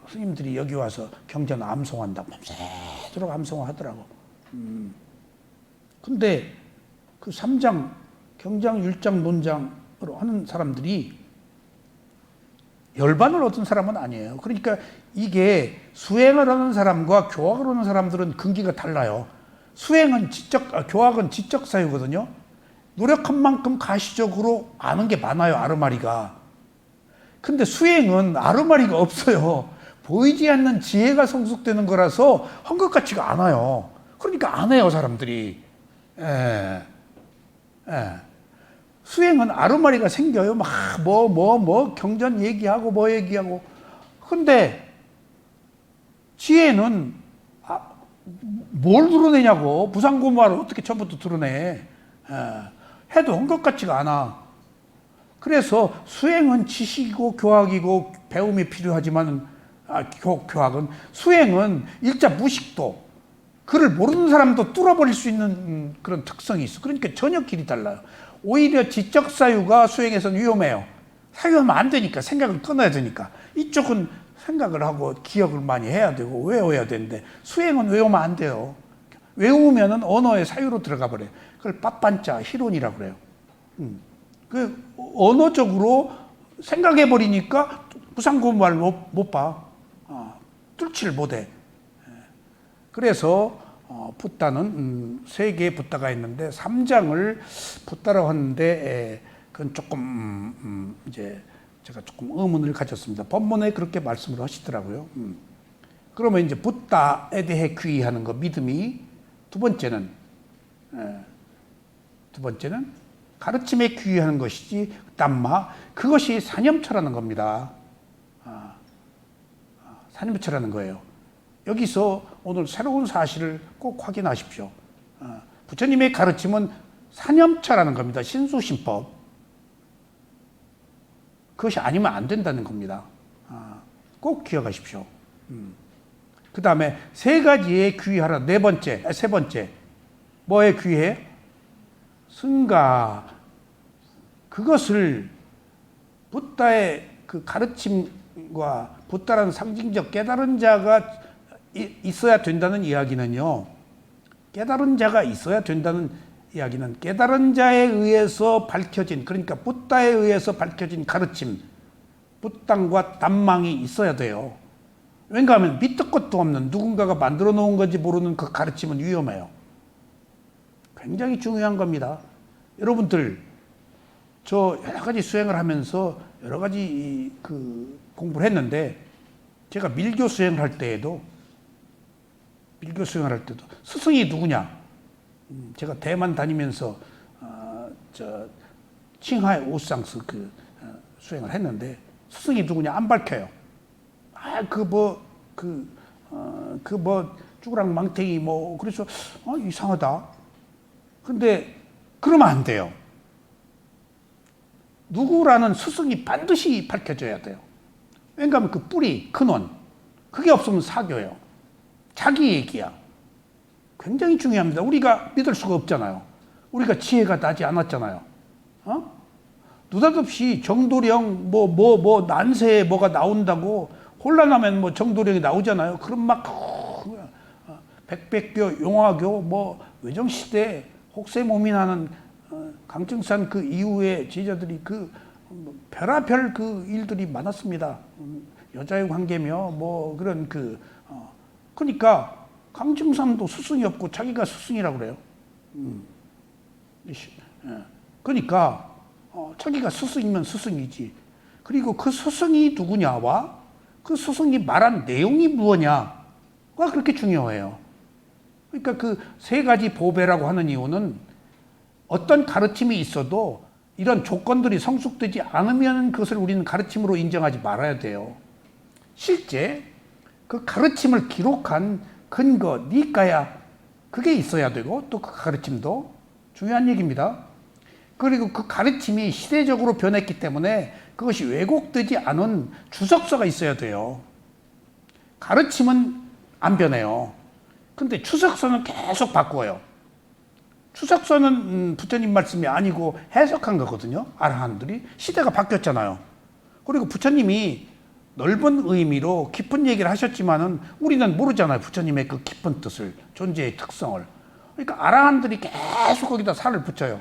스님들이 여기 와서 경전 암송한다고 밤새도록 암송을 하더라고. 근데 그 3장 경장, 율장, 논장으로 하는 사람들이 열반을 얻은 사람은 아니에요. 그러니까 이게 수행을 하는 사람과 교학을 하는 사람들은 근기가 달라요. 수행은 교학은 지적 사유거든요. 노력한 만큼 가시적으로 아는 게 많아요, 아르마리가. 근데 수행은 아르마리가 없어요. 보이지 않는 지혜가 성숙되는 거라서 한 것 같지가 않아요. 그러니까 안 해요, 사람들이. 수행은 아르마리가 생겨요. 막 경전 얘기하고 뭐 얘기하고. 근데 지혜는 뭘 드러내냐고. 부상고무화를 어떻게 처음부터 드러내. 해도 한 것 같지가 않아. 그래서 수행은 지식이고 교학이고 배움이 필요하지만 교학은 수행은 일자 무식도 그를 모르는 사람도 뚫어버릴 수 있는 그런 특성이 있어. 그러니까 전혀 길이 달라요. 오히려 지적 사유가 수행에서는 위험해요. 사유하면 안 되니까 생각을 끊어야 되니까. 이쪽은 생각을 하고 기억을 많이 해야 되고 외워야 되는데 수행은 외우면 안 돼요. 외우면은 언어의 사유로 들어가 버려요. 그걸 빠빤자 희론이라고 그래요. 그 언어적으로 생각해 버리니까 부상고무말 못 봐. 뚫지를 못해. 그래서 붓다는 세 개의 붓다가 있는데 3장을 붓다라고 하는데 그건 조금 이제 제가 조금 의문을 가졌습니다. 본문에 그렇게 말씀을 하시더라고요. 그러면 이제 붓다에 대해 귀의하는 거 믿음이 두 번째는 가르침에 귀의하는 것이지 담마 그것이 사념처라는 겁니다. 사념처라는 거예요. 여기서 오늘 새로운 사실을 꼭 확인하십시오. 부처님의 가르침은 사념처라는 겁니다. 신수신법. 그것이 아니면 안 된다는 겁니다. 꼭 기억하십시오. 그 다음에 세 가지에 귀의하라. 세 번째. 뭐에 귀의해? 승가. 그것을 붓다의 그 가르침과 붓다라는 상징적 깨달은 자가 있어야 된다는 이야기는요. 깨달은 자가 있어야 된다는 이야기는 깨달은 자에 의해서 밝혀진, 그러니까 붓다에 의해서 밝혀진 가르침, 붓당과 담망이 있어야 돼요. 왜냐하면 밑도 끝도 없는 누군가가 만들어 놓은 건지 모르는 그 가르침은 위험해요. 굉장히 중요한 겁니다. 여러분들, 저 여러 가지 수행을 하면서 여러 가지 그 공부를 했는데 제가 밀교 수행을 할 때에도 스승이 누구냐? 제가 대만 다니면서 칭하이 오상스 수행을 했는데 스승이 누구냐 안 밝혀요. 쭈그랑 망태기 그래서 이상하다. 근데 그러면 안 돼요. 누구라는 스승이 반드시 밝혀져야 돼요. 왜냐하면 그 뿌리, 근원, 그게 없으면 사교예요. 자기 얘기야. 굉장히 중요합니다. 우리가 믿을 수가 없잖아요. 우리가 지혜가 나지 않았잖아요. 느닷없이 정도령 난세에 뭐가 나온다고 혼란하면 정도령이 나오잖아요. 그럼 막 백백교, 용화교, 외정시대 혹세무민하는 강증산 그 이후에 제자들이 별의별 그 일들이 많았습니다. 여자의 관계며 뭐 그런 그러니까 강증삼도 스승이 없고 자기가 스승이라고 그래요. 그러니까 자기가 스승이면 스승이지. 그리고 그 스승이 누구냐와 그 스승이 말한 내용이 무엇냐가 그렇게 중요해요. 그러니까 그 세 가지 보배라고 하는 이유는 어떤 가르침이 있어도 이런 조건들이 성숙되지 않으면 그것을 우리는 가르침으로 인정하지 말아야 돼요. 실제 그 가르침을 기록한 근거, 니까야 그게 있어야 되고 또 그 가르침도 중요한 얘기입니다. 그리고 그 가르침이 시대적으로 변했기 때문에 그것이 왜곡되지 않은 주석서가 있어야 돼요. 가르침은 안 변해요. 근데 추석서는 계속 바꿔요. 추석서는 부처님 말씀이 아니고 해석한 거거든요. 아라한들이. 시대가 바뀌었잖아요. 그리고 부처님이 넓은 의미로 깊은 얘기를 하셨지만은 우리는 모르잖아요. 부처님의 그 깊은 뜻을, 존재의 특성을. 그러니까 아라한들이 계속 거기다 살을 붙여요.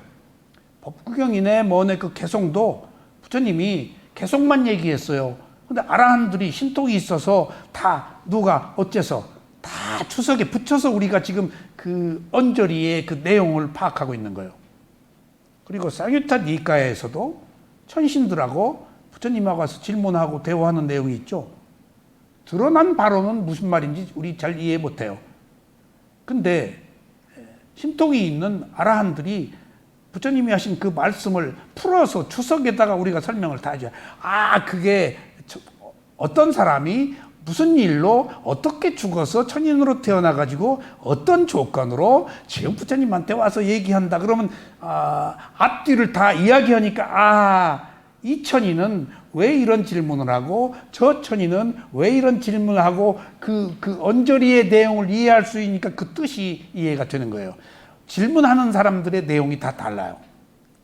법구경이네 뭐네 그 개송도 부처님이 개송만 얘기했어요. 근데 아라한들이 신통이 있어서 다 누가 어째서 다 추석에 붙여서 우리가 지금 그 언저리의 그 내용을 파악하고 있는 거예요. 그리고 쌍유타 니까에서도 천신들하고 부처님하고 와서 질문하고 대화하는 내용이 있죠. 드러난 바로는 무슨 말인지 우리 잘 이해 못해요. 근데 신통이 있는 아라한들이 부처님이 하신 그 말씀을 풀어서 추석에다가 우리가 설명을 다 해줘요. 그게 어떤 사람이 무슨 일로 어떻게 죽어서 천인으로 태어나가지고 어떤 조건으로 지금 부처님한테 와서 얘기한다. 그러면 앞뒤를 다 이야기하니까 이 천인은 왜 이런 질문을 하고 저 천인은 왜 이런 질문을 하고 그 언저리의 내용을 이해할 수 있으니까 그 뜻이 이해가 되는 거예요. 질문하는 사람들의 내용이 다 달라요.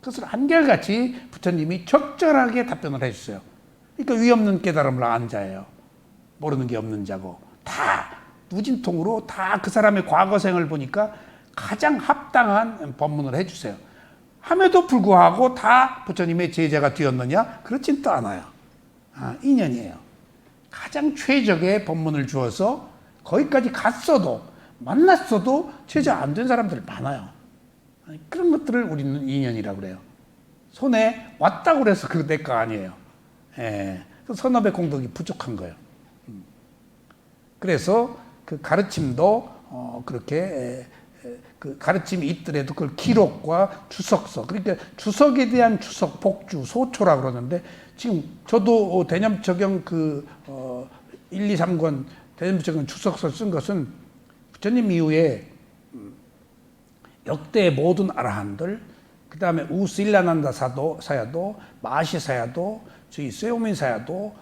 그것을 한결같이 부처님이 적절하게 답변을 해주세요. 그러니까 위 없는 깨달음을 안 자예요. 모르는 게 없는 자고 다 무진통으로 다 그 사람의 과거생을 보니까 가장 합당한 법문을 해주세요. 함에도 불구하고 다 부처님의 제자가 되었느냐? 그렇진 또 않아요. 인연이에요. 가장 최적의 법문을 주어서 거기까지 갔어도 만났어도 제자 안 된 사람들 많아요. 그런 것들을 우리는 인연이라고 그래요. 손에 왔다고 그래서 그 내 거 아니에요. 선업의 공덕이 부족한 거예요. 그래서 그 가르침도 그렇게 그 가르침이 있더라도 그걸 기록과 주석서, 그러니까 주석에 대한 주석, 복주, 소초라고 그러는데 지금 저도 대념 적용 1, 2, 3권 대념 적용 주석서 쓴 것은 부처님 이후에 역대 모든 아라한들, 그 다음에 우실라난다 사야도, 마시 사야도, 저희 쇠오민 사야도,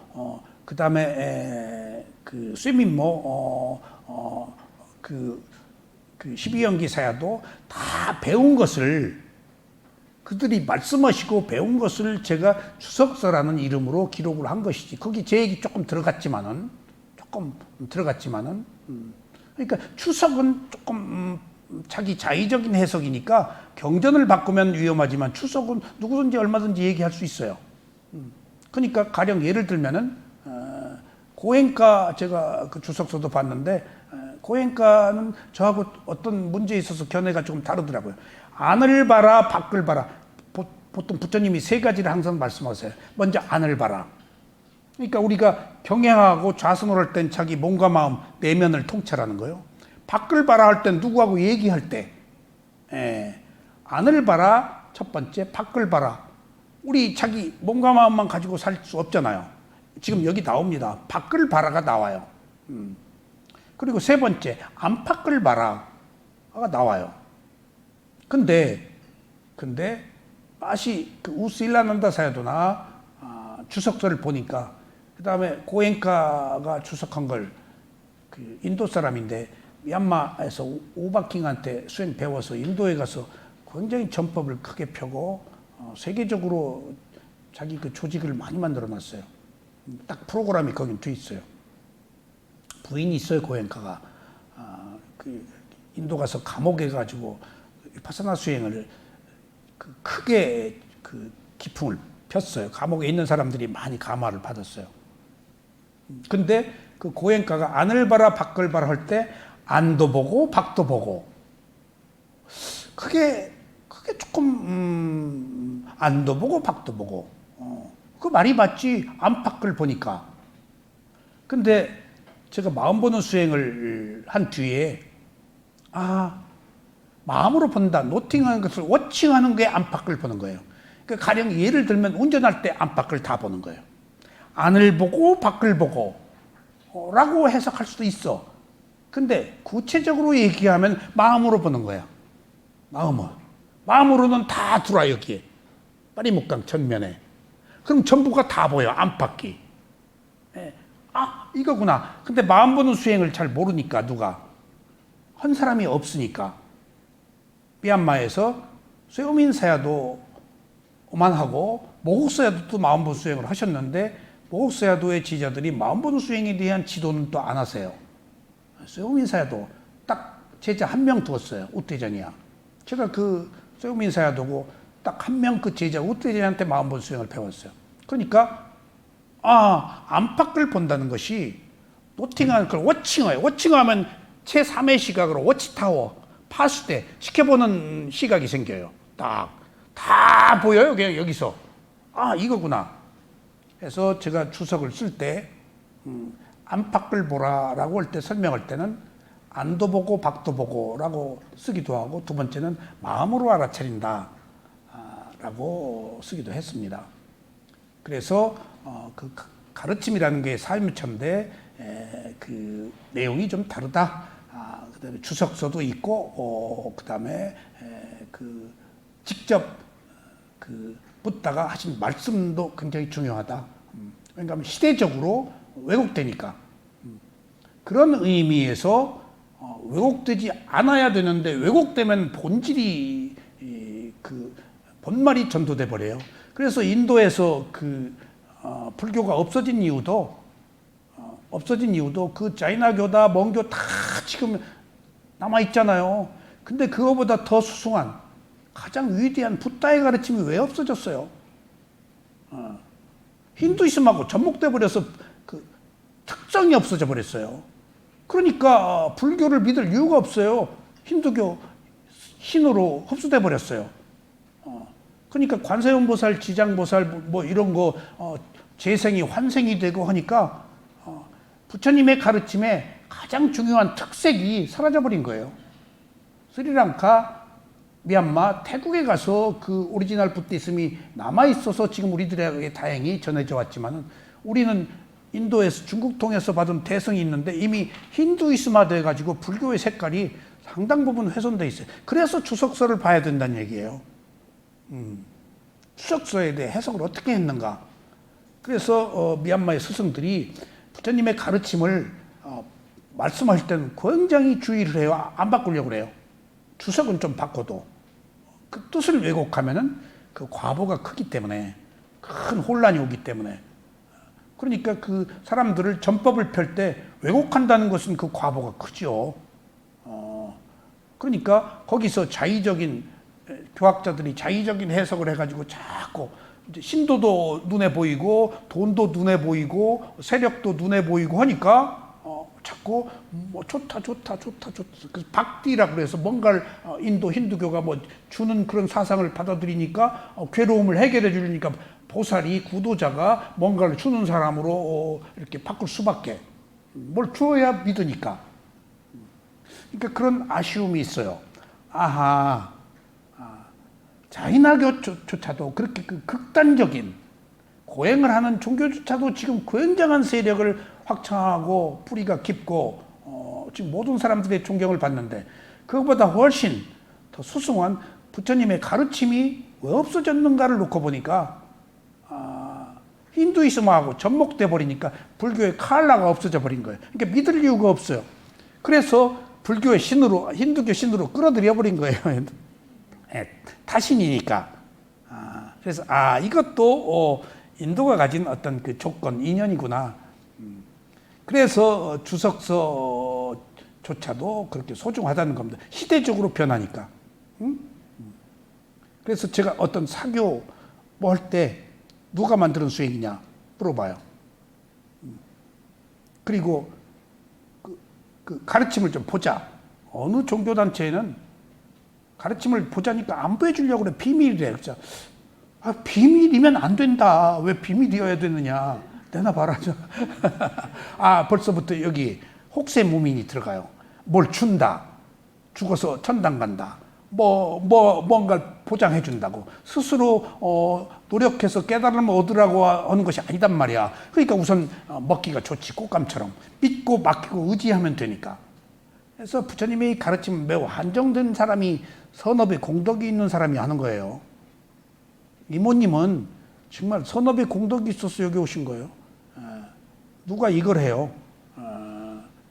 그 다음에 그 쇠민모, 그 12연기 사야도 다 배운 것을 그들이 말씀하시고 배운 것을 제가 주석서라는 이름으로 기록을 한 것이지. 거기 제 얘기 조금 들어갔지만은 그러니까 추석은 조금 자기 자의적인 해석이니까 경전을 바꾸면 위험하지만 추석은 누구든지 얼마든지 얘기할 수 있어요. 그러니까 가령 예를 들면은 고행가 제가 그 주석서도 봤는데 고행가는 저하고 어떤 문제에 있어서 견해가 조금 다르더라고요. 안을 봐라, 밖을 봐라. 보통 부처님이 세 가지를 항상 말씀하세요. 먼저 안을 봐라. 그러니까 우리가 경행하고 좌선을 할 땐 자기 몸과 마음, 내면을 통찰하는 거예요. 밖을 봐라 할 땐 누구하고 얘기할 때. 안을 봐라, 첫 번째. 밖을 봐라. 우리 자기 몸과 마음만 가지고 살 수 없잖아요. 지금 여기 나옵니다. 밖을 봐라가 나와요. 그리고 세 번째, 안팎을 봐라가 나와요. 근데 맛이 그 우스일라난다 사야도나 주석서를 보니까 그 다음에 고엔카가 주석한 걸 그 인도 사람인데 미얀마에서 오바킹한테 수행 배워서 인도에 가서 굉장히 전법을 크게 펴고 세계적으로 자기 그 조직을 많이 만들어 놨어요. 딱 프로그램이 거긴 돼 있어요. 부인이 있어요, 고엔카가. 그 인도 가서 감옥에 가지고 파사나 수행을 크게 그 기풍을 폈어요. 감옥에 있는 사람들이 많이 감화를 받았어요. 근데 그 고행가가 안을 봐라 밖을 봐라 할 때 안도 보고 밖도 보고, 그게 조금 안도 보고 밖도 보고, 그 말이 맞지, 안팎을 보니까. 근데 제가 마음 보는 수행을 한 뒤에 마음으로 본다, 노팅하는 것을 워칭하는 게 안팎을 보는 거예요. 그러니까 가령 예를 들면 운전할 때 안팎을 다 보는 거예요. 안을 보고 밖을 보고 라고 해석할 수도 있어. 근데 구체적으로 얘기하면 마음으로 보는 거야. 마음으로는 다 들어와, 여기에. 빠리묵강 전면에. 그럼 전부가 다 보여, 안팎이. 이거구나. 근데 마음 보는 수행을 잘 모르니까, 누가 한 사람이 없으니까, 미얀마에서 쇠오민 사야도 오만하고 모국사야도도 마음 보는 수행을 하셨는데, 모국사야도의 지자들이 마음 보는 수행에 대한 지도는 또 안 하세요. 쇠오민 사야도 딱 제자 한 명 두었어요. 우대전이야. 제가 그 쇠오민 사야도고 딱 한 명 그 제자 우대전한테 마음 보는 수행을 배웠어요. 그러니까 안팎을 본다는 것이 노팅하는 걸 워칭해요. 워칭하면 제3의 시각으로 워치타워, 파수대 지켜보는 시각이 생겨요. 다 보여요. 그냥 여기서 이거구나. 그래서 제가 주석을 쓸 때 안팎을 보라라고 할 때, 설명할 때는 안도 보고 밖도 보고라고 쓰기도 하고, 두 번째는 마음으로 알아차린다 라고 쓰기도 했습니다. 그래서 그 가르침이라는 게 사유천대 그 내용이 좀 다르다. 그다음에 주석서도 있고, 그다음에 그 직접 그 붓다가 하신 말씀도 굉장히 중요하다. 왜냐하면 시대적으로 왜곡되니까. 그런 의미에서 왜곡되지 않아야 되는데, 왜곡되면 본질이 그 본말이 전도돼 버려요. 그래서 인도에서 그 불교가 없어진 이유도 그 자이나교다 멍교 다 지금 남아 있잖아요. 근데 그거보다 더 수승한 가장 위대한 붓다의 가르침이 왜 없어졌어요? 힌두이즘하고 접목돼 버려서 그 특성이 없어져 버렸어요. 그러니까 불교를 믿을 이유가 없어요. 힌두교 신으로 흡수돼 버렸어요. 그러니까 관세음보살, 지장보살 뭐 이런 거 재생이 환생이 되고 하니까 부처님의 가르침에 가장 중요한 특색이 사라져 버린 거예요. 스리랑카, 미얀마, 태국에 가서 그 오리지널 붓디즘이 남아 있어서 지금 우리들에게 다행히 전해져 왔지만은, 우리는 인도에서 중국 통해서 받은 대성이 있는데 이미 힌두이즘화 돼 가지고 불교의 색깔이 상당 부분 훼손돼 있어요. 그래서 주석서를 봐야 된다는 얘기예요. 주석서에 대해 해석을 어떻게 했는가. 그래서 미얀마의 스승들이 부처님의 가르침을 말씀하실 때는 굉장히 주의를 해요. 안 바꾸려고 그래요. 주석은 좀 바꿔도 그 뜻을 왜곡하면은 그 과보가 크기 때문에, 큰 혼란이 오기 때문에. 그러니까 그 사람들을 전법을 펼 때 왜곡한다는 것은 그 과보가 크죠. 그러니까 거기서 자의적인 교학자들이 자의적인 해석을 해가지고 자꾸 이제 신도도 눈에 보이고 돈도 눈에 보이고 세력도 눈에 보이고 하니까 자꾸 뭐 좋다. 그래서 박디라고 그래서 뭔가를 인도 힌두교가 뭐 주는 그런 사상을 받아들이니까 괴로움을 해결해 주니까 보살이, 구도자가 뭔가를 주는 사람으로 이렇게 바꿀 수밖에. 뭘 주어야 믿으니까. 그러니까 그런 아쉬움이 있어요. 자이나교조차도 그렇게 그 극단적인 고행을 하는 종교조차도 지금 굉장한 세력을 확장하고 뿌리가 깊고 지금 모든 사람들의 존경을 받는데, 그것보다 훨씬 더 수승한 부처님의 가르침이 왜 없어졌는가를 놓고 보니까 힌두이즘하고 접목돼 버리니까 불교의 칼라가 없어져 버린 거예요. 그러니까 믿을 이유가 없어요. 그래서 불교의 신으로, 힌두교 신으로 끌어들여 버린 거예요. 타신이니까. 그래서 이것도 인도가 가진 어떤 그 조건, 인연이구나. 그래서 주석서조차도 그렇게 소중하다는 겁니다. 시대적으로 변하니까. 그래서 제가 어떤 사교 뭐 할 때 누가 만드는 수행이냐 물어봐요. 그리고 그 가르침을 좀 보자. 어느 종교단체에는 가르침을 보자니까 안 보여주려고 그래. 비밀이래. 그죠? 아, 비밀이면 안 된다. 왜 비밀이어야 되느냐. 내놔봐라. 아, 벌써부터 여기 혹세무민이 들어가요. 뭘 준다. 죽어서 천당 간다. 뭔가를 보장해 준다고. 스스로, 노력해서 깨달음을 얻으라고 하는 것이 아니단 말이야. 그러니까 우선 먹기가 좋지. 꽃감처럼. 믿고 맡기고 의지하면 되니까. 그래서 부처님의 가르침은 매우 한정된 사람이, 선업에 공덕이 있는 사람이 하는 거예요. 이모님은 정말 선업에 공덕이 있어서 여기 오신 거예요. 누가 이걸 해요?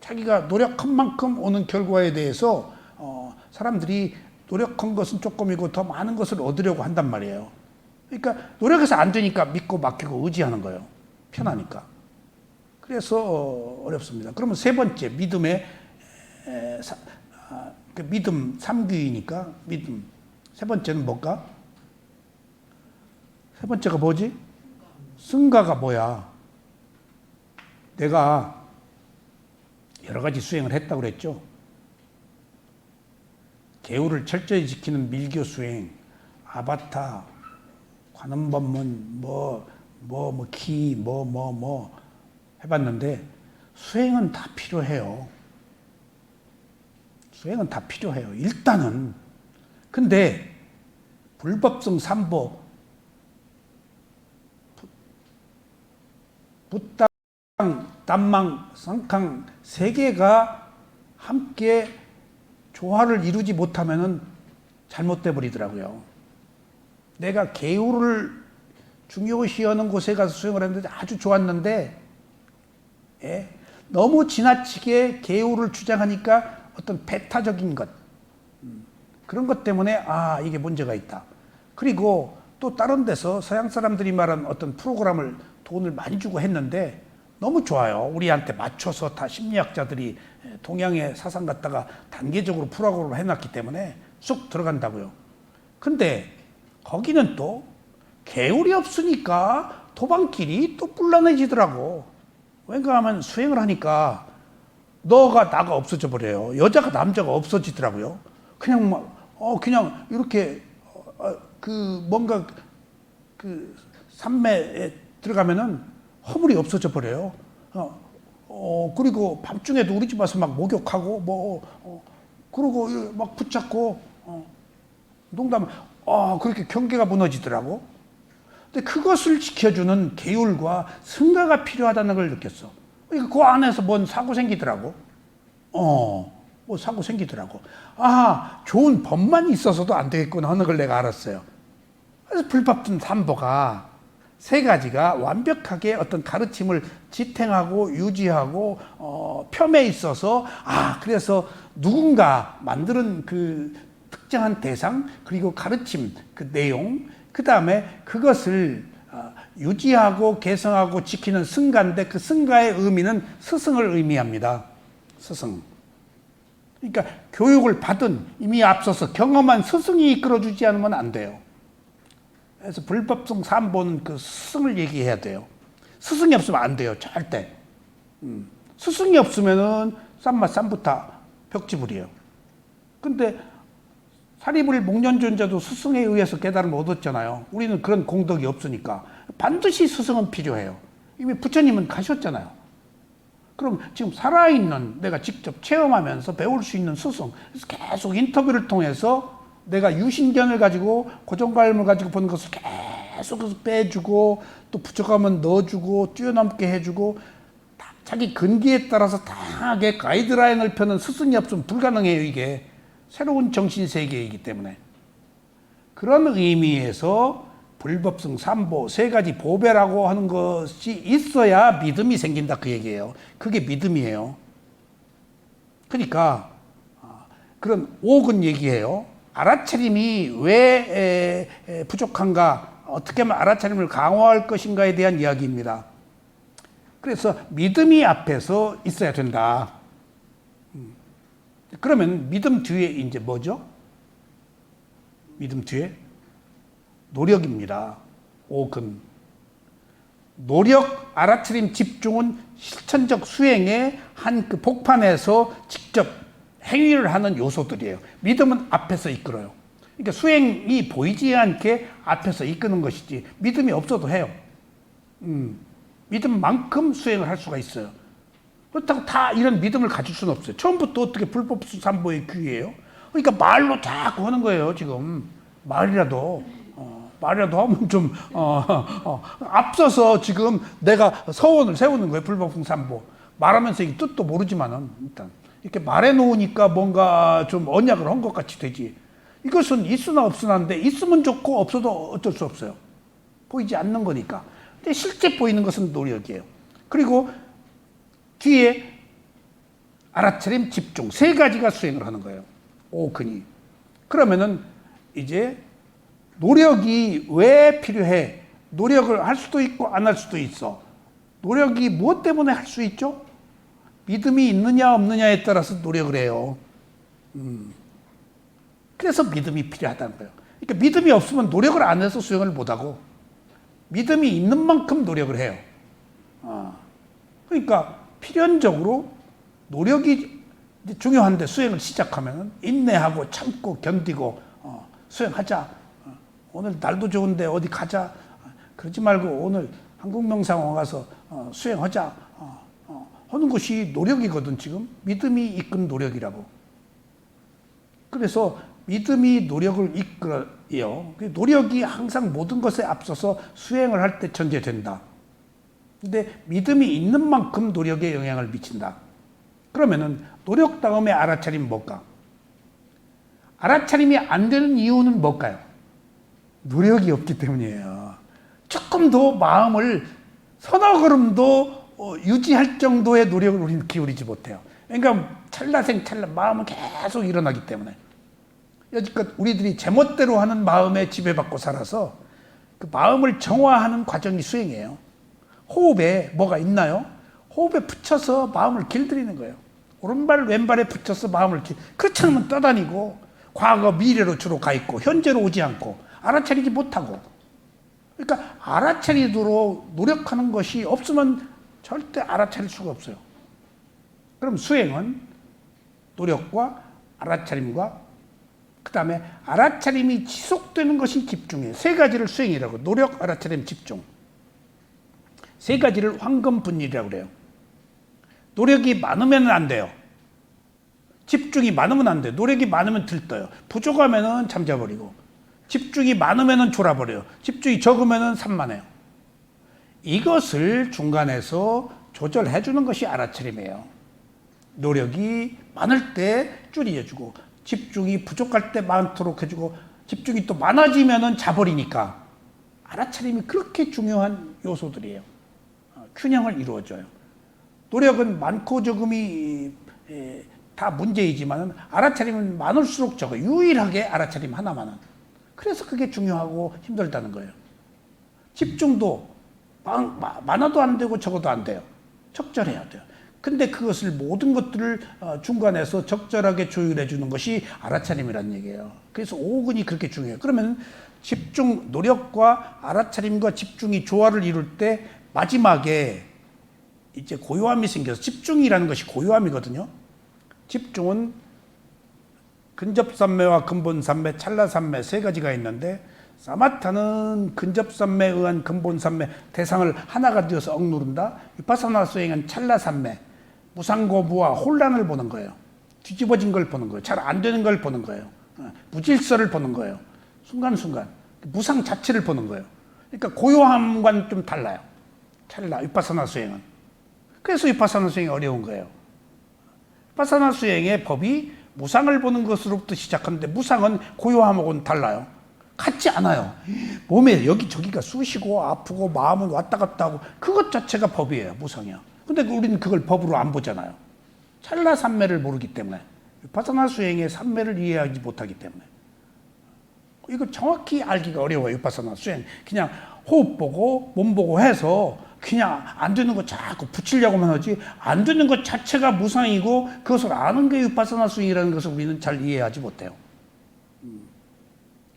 자기가 노력한 만큼 오는 결과에 대해서 사람들이 노력한 것은 조금이고 더 많은 것을 얻으려고 한단 말이에요. 그러니까 노력해서 안 되니까 믿고 맡기고 의지하는 거예요. 편하니까. 그래서 어렵습니다. 그러면 세 번째 믿음의 그 믿음 3귀이니까 믿음. 세 번째는 뭘까? 세 번째가 뭐지? 승가가 뭐야? 내가 여러 가지 수행을 했다고 그랬죠. 계율을 철저히 지키는 밀교 수행, 아바타, 관음법문, 기, 해봤는데 수행은 다 필요해요. 수행은 다 필요해요. 일단은. 근데 불법성 삼보, 부땅, 담망, 상캉 세 개가 함께 조화를 이루지 못하면은 잘못돼 버리더라고요. 내가 계율을 중요시 여는 곳에 가서 수행을 했는데 아주 좋았는데, 너무 지나치게 계율을 주장하니까 어떤 배타적인 것, 그런 것 때문에 이게 문제가 있다. 그리고 또 다른 데서 서양 사람들이 말한 어떤 프로그램을 돈을 많이 주고 했는데 너무 좋아요. 우리한테 맞춰서 다 심리학자들이 동양의 사상 갖다가 단계적으로 프로그램을 해놨기 때문에 쑥 들어간다고요. 근데 거기는 또 계율이 없으니까 도방길이 또 뿔라내지더라고. 왜냐 하면 수행을 하니까 너가 나가 없어져 버려요. 여자가 남자가 없어지더라고요. 그냥 이렇게 뭔가 산매에 들어가면은 허물이 없어져 버려요. 그리고 밤중에도 우리 집 와서 막 목욕하고 그러고 막 붙잡고 농담 그렇게 경계가 무너지더라고. 근데 그것을 지켜주는 계율과 승가가 필요하다는 걸 느꼈어. 그러니까 그 안에서 뭔 사고 생기더라고. 뭐 사고 생기더라고. 좋은 법만 있어서도 안 되겠구나 하는 걸 내가 알았어요. 그래서 불법등 삼보가 세 가지가 완벽하게 어떤 가르침을 지탱하고 유지하고 폄에 있어서 그래서 누군가 만드는 그 특정한 대상 그리고 가르침 그 내용 그 다음에 그것을 유지하고 개성하고 지키는 승가인데 그 승가의 의미는 스승을 의미합니다. 스승. 그러니까 교육을 받은 이미 앞서서 경험한 스승이 이끌어주지 않으면 안 돼요. 그래서 불법성 삼보는 그 스승을 얘기해야 돼요. 스승이 없으면 안 돼요. 절대. 스승이 없으면은 쌈부타 벽지불이에요. 근데 사리불 목련존자도 스승에 의해서 깨달음을 얻었잖아요. 우리는 그런 공덕이 없으니까 반드시 스승은 필요해요. 이미 부처님은 가셨잖아요. 그럼 지금 살아있는 내가 직접 체험하면서 배울 수 있는 스승, 그래서 계속 인터뷰를 통해서 내가 유신견을 가지고 고정관념을 가지고 보는 것을 계속 빼주고 또 부족하면 넣어주고 뛰어넘게 해주고 자기 근기에 따라서 다양하게 가이드라인을 펴는 스승이 없으면 불가능해요. 이게 새로운 정신세계이기 때문에. 그런 의미에서 불법성 삼보 세 가지 보배라고 하는 것이 있어야 믿음이 생긴다 그 얘기예요. 그게 믿음이에요. 그러니까 그런 옥은 얘기해요. 알아차림이 왜 부족한가, 어떻게 하면 알아차림을 강화할 것인가에 대한 이야기입니다. 그래서 믿음이 앞에서 있어야 된다. 그러면 믿음 뒤에 이제 뭐죠? 믿음 뒤에 노력입니다. 옥은. 노력, 알아차림, 집중은 실천적 수행의 한 그 복판에서 직접 행위를 하는 요소들이에요. 믿음은 앞에서 이끌어요. 그러니까 수행이 보이지 않게 앞에서 이끄는 것이지 믿음이 없어도 해요. 믿음만큼 수행을 할 수가 있어요. 그렇다고 다 이런 믿음을 가질 수는 없어요. 처음부터 어떻게 불법수산보의 귀예요? 그러니까 말로 자꾸 하는 거예요. 지금 말이라도 하면 좀 앞서서 지금 내가 서원을 세우는 거예요. 불법승산보 말하면서 이 뜻도 모르지만은 일단 이렇게 말해 놓으니까 뭔가 좀 언약을 한 것 같이 되지. 이것은 있으나 없으나인데 있으면 좋고 없어도 어쩔 수 없어요. 보이지 않는 거니까. 근데 실제 보이는 것은 노력이에요. 그리고 뒤에 알아차림, 집중 세 가지가 수행을 하는 거예요. 오근이. 그러면은 이제 노력이 왜 필요해? 노력을 할 수도 있고 안 할 수도 있어. 노력이 무엇 때문에 할 수 있죠? 믿음이 있느냐 없느냐에 따라서 노력을 해요. 그래서 믿음이 필요하다는 거예요. 그러니까 믿음이 없으면 노력을 안 해서 수행을 못하고 믿음이 있는 만큼 노력을 해요. 그러니까 필연적으로 노력이 중요한데 수행을 시작하면 인내하고 참고 견디고 수행하자. 오늘 날도 좋은데 어디 가자. 그러지 말고 오늘 한국명상원 가서 수행하자. 하는 것이 노력이거든. 지금 믿음이 이끈 노력이라고. 그래서 믿음이 노력을 이끌어요. 노력이 항상 모든 것에 앞서서 수행을 할 때 전제된다. 근데 믿음이 있는 만큼 노력에 영향을 미친다. 그러면은 노력 다음에 알아차림 뭘까? 알아차림이 안 되는 이유는 뭘까요? 노력이 없기 때문이에요. 조금 더 마음을 서너 걸음도 유지할 정도의 노력을 우리는 기울이지 못해요. 그러니까 찰나생찰나 마음은 계속 일어나기 때문에. 여지껏 우리들이 제멋대로 하는 마음에 지배받고 살아서 그 마음을 정화하는 과정이 수행이에요. 호흡에 뭐가 있나요? 호흡에 붙여서 마음을 길들이는 거예요. 오른발 왼발에 붙여서 마음을 그렇지 않으면 떠다니고 과거 미래로 주로 가 있고 현재로 오지 않고 알아차리지 못하고. 그러니까 알아차리도록 노력하는 것이 없으면 절대 알아차릴 수가 없어요. 그럼 수행은 노력과 알아차림과 그 다음에 알아차림이 지속되는 것이 집중이에요. 세 가지를 수행이라고. 노력, 알아차림, 집중. 세 가지를 황금분일이라고 그래요. 노력이 많으면 안 돼요. 집중이 많으면 안 돼요. 노력이 많으면 들떠요. 부족하면 잠자버리고. 집중이 많으면 졸아버려요. 집중이 적으면 산만해요. 이것을 중간에서 조절해 주는 것이 알아차림이에요. 노력이 많을 때 줄여주고 집중이 부족할 때 많도록 해주고 집중이 또 많아지면 자버리니까 알아차림이 그렇게 중요한 요소들이에요. 균형을 이루어줘요. 노력은 많고 적음이 다 문제이지만 알아차림은 많을수록 적어. 유일하게 알아차림 하나만은. 그래서 그게 중요하고 힘들다는 거예요. 집중도 많아도 안 되고 적어도 안 돼요. 적절해야 돼요. 근데 그것을 모든 것들을 중간에서 적절하게 조율해 주는 것이 알아차림이라는 얘기예요. 그래서 오근이 그렇게 중요해요. 그러면 집중, 노력과 알아차림과 집중이 조화를 이룰 때 마지막에 이제 고요함이 생겨서 집중이라는 것이 고요함이거든요. 집중은 근접산매와 근본산매, 찰나산매 세 가지가 있는데 사마타는 근접산매에 의한 근본산매 대상을 하나가 되어서 억누른다. 비파사나 수행은 찰나산매, 무상고무와 혼란을 보는 거예요. 뒤집어진 걸 보는 거예요. 잘 안 되는 걸 보는 거예요. 무질서를 보는 거예요. 순간순간 무상 자체를 보는 거예요. 그러니까 고요함과는 좀 달라요. 찰나 위파사나 수행은. 그래서 위파사나 수행이 어려운 거예요. 위파사나 수행의 법이 무상을 보는 것으로부터 시작하는데 무상은 고요함하고는 달라요. 같지 않아요. 몸에 여기저기가 쑤시고 아프고 마음은 왔다 갔다 하고 그것 자체가 법이에요. 무상이야. 근데 우리는 그걸 법으로 안 보잖아요. 찰나 산매를 모르기 때문에. 위파사나 수행의 산매를 이해하지 못하기 때문에. 이걸 정확히 알기가 어려워요. 위파사나 수행. 그냥 호흡 보고 몸 보고 해서 그냥 안 되는 거 자꾸 붙이려고만 하지 안 되는 것 자체가 무상이고 그것을 아는 게 위파사나 수행이라는 것을 우리는 잘 이해하지 못해요.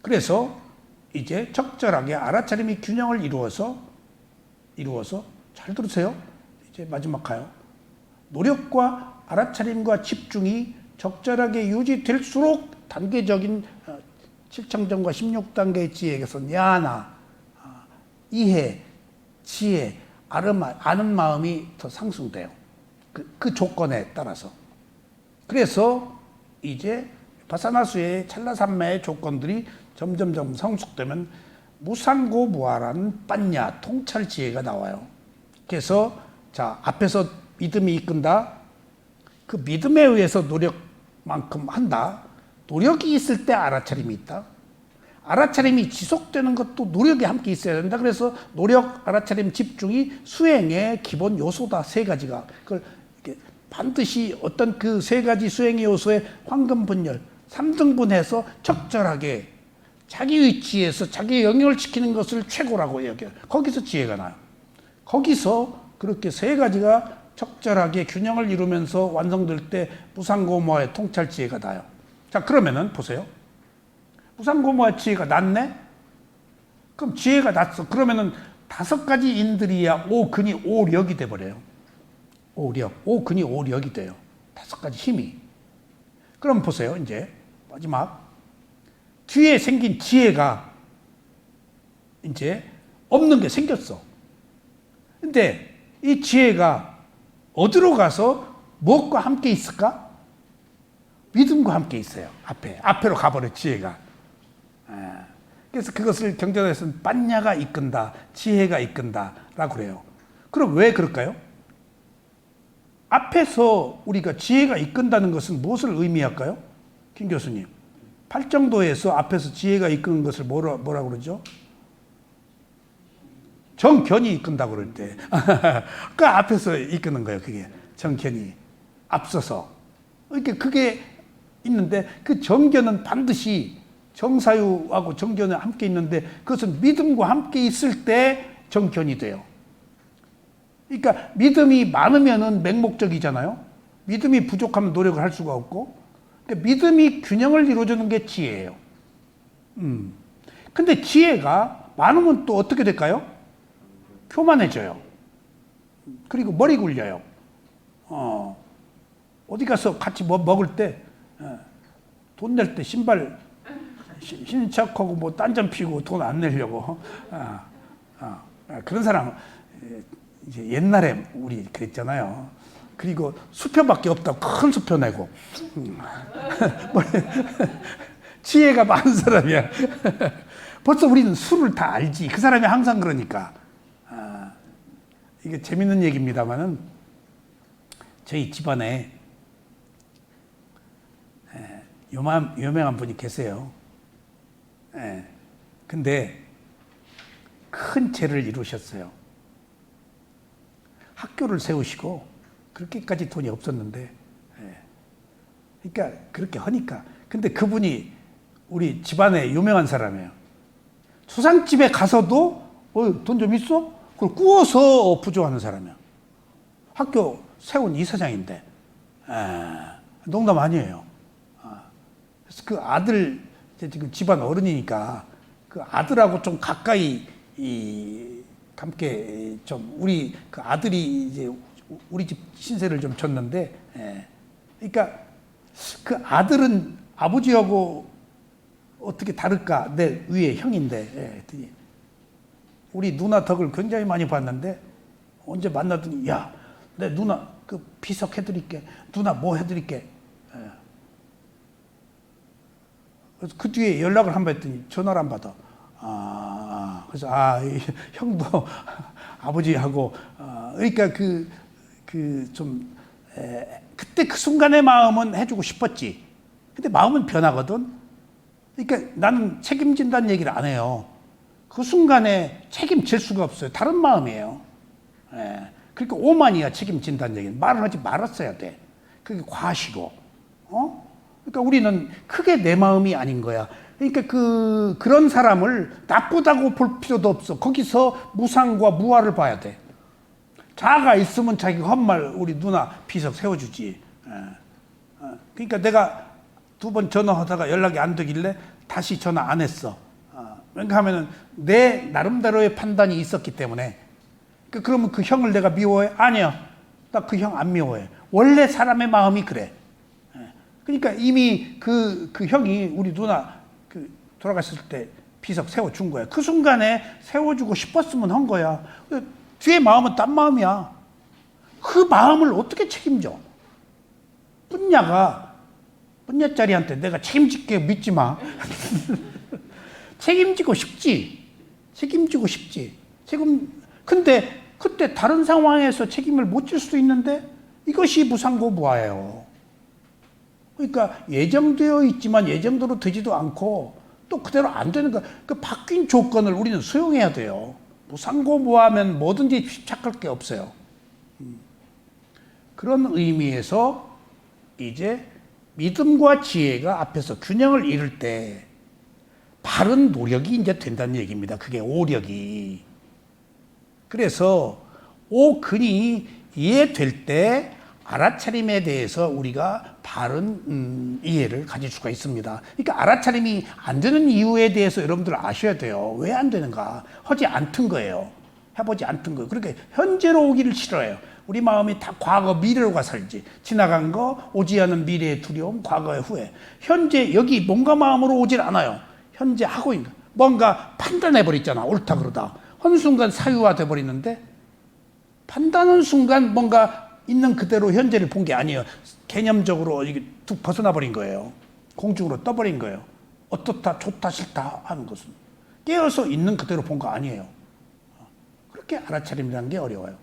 그래서 이제 적절하게 알아차림이 균형을 이루어서 이루어서 잘 들으세요. 이제 마지막 가요. 노력과 알아차림과 집중이 적절하게 유지될수록 단계적인 7청정과 16단계의 지혜에게서 야나, 이해, 지혜, 아는 마음이 더 상승돼요. 그 조건에 따라서. 그래서 이제 바사나수의 찰나산매의 조건들이 점점점 성숙되면 무상고무아라는 빠냐 통찰 지혜가 나와요. 그래서 자 앞에서 믿음이 이끈다. 그 믿음에 의해서 노력만큼 한다. 노력이 있을 때 알아차림이 있다. 알아차림이 지속되는 것도 노력이 함께 있어야 된다. 그래서 노력, 알아차림, 집중이 수행의 기본 요소다. 세 가지가. 그걸 반드시 어떤 그 세 가지 수행의 요소에 황금분열, 3등분해서 적절하게 자기 위치에서 자기 영역을 지키는 것을 최고라고 여겨요. 거기서 지혜가 나요. 거기서 그렇게 세 가지가 적절하게 균형을 이루면서 완성될 때 무상고무아의 통찰 지혜가 나요. 자, 그러면은 보세요. 무상고무아 지혜가 낮네? 그럼 지혜가 낮어. 그러면은 5가지 인들이야 오근이 오력이 돼버려요. 오력. 오근이 오력이 돼요. 5가지 힘이. 그럼 보세요. 이제 마지막. 뒤에 생긴 지혜가 이제 없는 게 생겼어. 근데 이 지혜가 어디로 가서 무엇과 함께 있을까? 믿음과 함께 있어요. 앞으로 가버려 지혜가. 그래서 그것을 경전에서는 빠냐가 이끈다, 지혜가 이끈다라고 그래요. 그럼 왜 그럴까요? 앞에서 우리가 지혜가 이끈다는 것은 무엇을 의미할까요? 김 교수님. 팔정도에서 앞에서 지혜가 이끄는 것을 뭐라고 그러죠? 정견이 이끈다고 그럴 때. 그 앞에서 이끄는 거예요, 그게. 정견이. 앞서서. 이렇게 그게 있는데 그 정견은 반드시 정사유하고 정견이 함께 있는데 그것은 믿음과 함께 있을 때 정견이 돼요. 그러니까 믿음이 많으면은 맹목적이잖아요. 믿음이 부족하면 노력을 할 수가 없고. 그러니까 믿음이 균형을 이루어주는 게 지혜예요. 근데 지혜가 많으면 또 어떻게 될까요? 교만해져요. 그리고 머리 굴려요. 어디 가서 같이 뭐 먹을 때 돈 낼 때 신발 신척하고 뭐 딴점 피고 돈 안 내려고. 그런 사람 이제 옛날에 우리 그랬잖아요. 그리고 수표밖에 없다고 큰 수표 내고. 지혜가 많은 사람이야. 벌써 우리는 수를 다 알지. 그 사람이 항상 그러니까. 이게 재밌는 얘기입니다만은 저희 집안에 유명한 분이 계세요. 근데 큰 죄를 이루셨어요. 학교를 세우시고 그렇게까지 돈이 없었는데, 그러니까 그렇게 하니까. 근데 그분이 우리 집안에 유명한 사람이에요. 수상집에 가서도 돈 좀 있어? 그걸 구워서 부조하는 사람이야. 학교 세운 이사장인데, 농담 아니에요. 그래서 그 아들, 지금 집안 어른이니까 그 아들하고 좀 가까이 함께 좀 우리 그 아들이 이제 우리 집 신세를 좀 졌는데, 그러니까 그 아들은 아버지하고 어떻게 다를까? 내 위에 형인데, 우리 누나 덕을 굉장히 많이 봤는데 언제 만나더니 야, 내 누나 그 비석 해드릴게. 누나 뭐 해드릴게. 그래서 그 뒤에 연락을 한 번 했더니 전화를 안 받아. 그래서 형도 아버지하고 그러니까 좀 그때 그 순간의 마음은 해주고 싶었지. 근데 마음은 변하거든. 그러니까 나는 책임진다는 얘기를 안 해요. 그 순간에 책임질 수가 없어요. 다른 마음이에요. 그러니까 오만이야. 책임진다는 얘기는 말을 하지 말았어야 돼. 그게 과시고. 그러니까 우리는 크게 내 마음이 아닌 거야. 그러니까 그런 사람을 나쁘다고 볼 필요도 없어. 거기서 무상과 무아를 봐야 돼. 자아가 있으면 자기가 헛말 우리 누나 비석 세워주지. 그러니까 내가 2번 전화하다가 연락이 안 되길래 다시 전화 안 했어. 그러니까 하면은 내 나름대로의 판단이 있었기 때문에 그러면 그 형을 내가 미워해? 아니야. 나 그 형 안 미워해. 원래 사람의 마음이 그래. 그러니까 이미 그 형이 우리 누나 돌아갔을 때 비석 세워준 거야. 그 순간에 세워주고 싶었으면 한 거야. 뒤에 마음은 딴 마음이야. 그 마음을 어떻게 책임져? 뿐냐짜리한테 내가 책임질게 믿지 마. 책임지고 싶지. 근데 그때 다른 상황에서 책임을 못 질 수도 있는데 이것이 무상고무화예요. 그러니까 예정되어 있지만 예정대로 되지도 않고 또 그대로 안 되는 거. 그 바뀐 조건을 우리는 수용해야 돼요. 무상고무화하면 뭐든지 집착할 게 없어요. 그런 의미에서 이제 믿음과 지혜가 앞에서 균형을 이룰 때 바른 노력이 이제 된다는 얘기입니다. 그게 오력이. 그래서 오근이 이해될 때 알아차림에 대해서 우리가 바른 이해를 가질 수가 있습니다. 그러니까 알아차림이 안 되는 이유에 대해서 여러분들 아셔야 돼요. 왜 안 되는가? 하지 않던 거예요. 해보지 않던 거예요. 그러니까 현재로 오기를 싫어해요. 우리 마음이 다 과거 미래로 가 살지. 지나간 거, 오지 않은 미래의 두려움, 과거의 후회. 현재 여기 뭔가 마음으로 오질 않아요. 현재 하고 있는 거. 뭔가 판단해버렸잖아. 옳다 그러다. 어느 순간 사유화돼 버리는데 판단하는 순간 뭔가 있는 그대로 현재를 본 게 아니에요. 개념적으로 이게 툭 벗어나 버린 거예요. 공중으로 떠버린 거예요. 어떻다, 좋다, 싫다 하는 것은 깨어서 있는 그대로 본 거 아니에요. 그렇게 알아차림이라는 게 어려워요.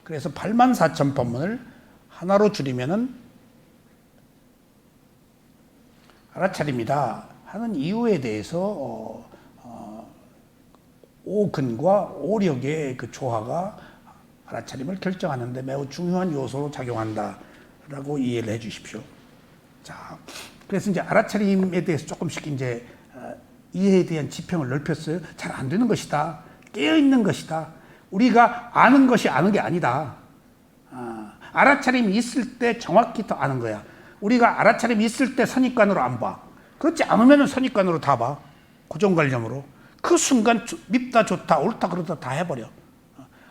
그래서 84,000법문을 하나로 줄이면은 알아차림이다 하는 이유에 대해서 오근과 오력의 그 조화가 알아차림을 결정하는데 매우 중요한 요소로 작용한다라고 이해를 해 주십시오. 자, 그래서 이제 알아차림에 대해서 조금씩 이제 이해에 대한 지평을 넓혔어요. 잘 안 되는 것이다. 깨어 있는 것이다. 우리가 아는 것이 아는 게 아니다. 알아차림이 있을 때 정확히 더 아는 거야. 우리가 알아차림이 있을 때 선입관으로 안 봐. 그렇지 않으면 선입관으로 다 봐. 고정관념으로. 그 순간 밉다 좋다 옳다 그러다 다 해버려.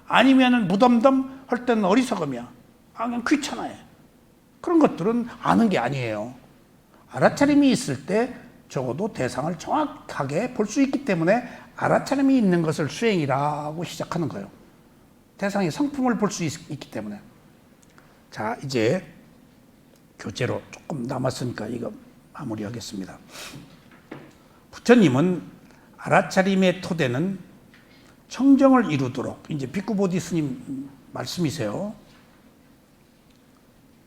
아니면은 무덤덤 할 때는 어리석음이야. 그냥 귀찮아해. 그런 것들은 아는 게 아니에요. 알아차림이 있을 때 적어도 대상을 정확하게 볼 수 있기 때문에 알아차림이 있는 것을 수행이라고 시작하는 거예요. 대상의 성품을 볼 수 있기 때문에. 자, 이제 교재로 조금 남았으니까 이거 마무리하겠습니다. 부처님은 알아차림의 토대는 청정을 이루도록, 이제 비쿠보디 스님 말씀이세요.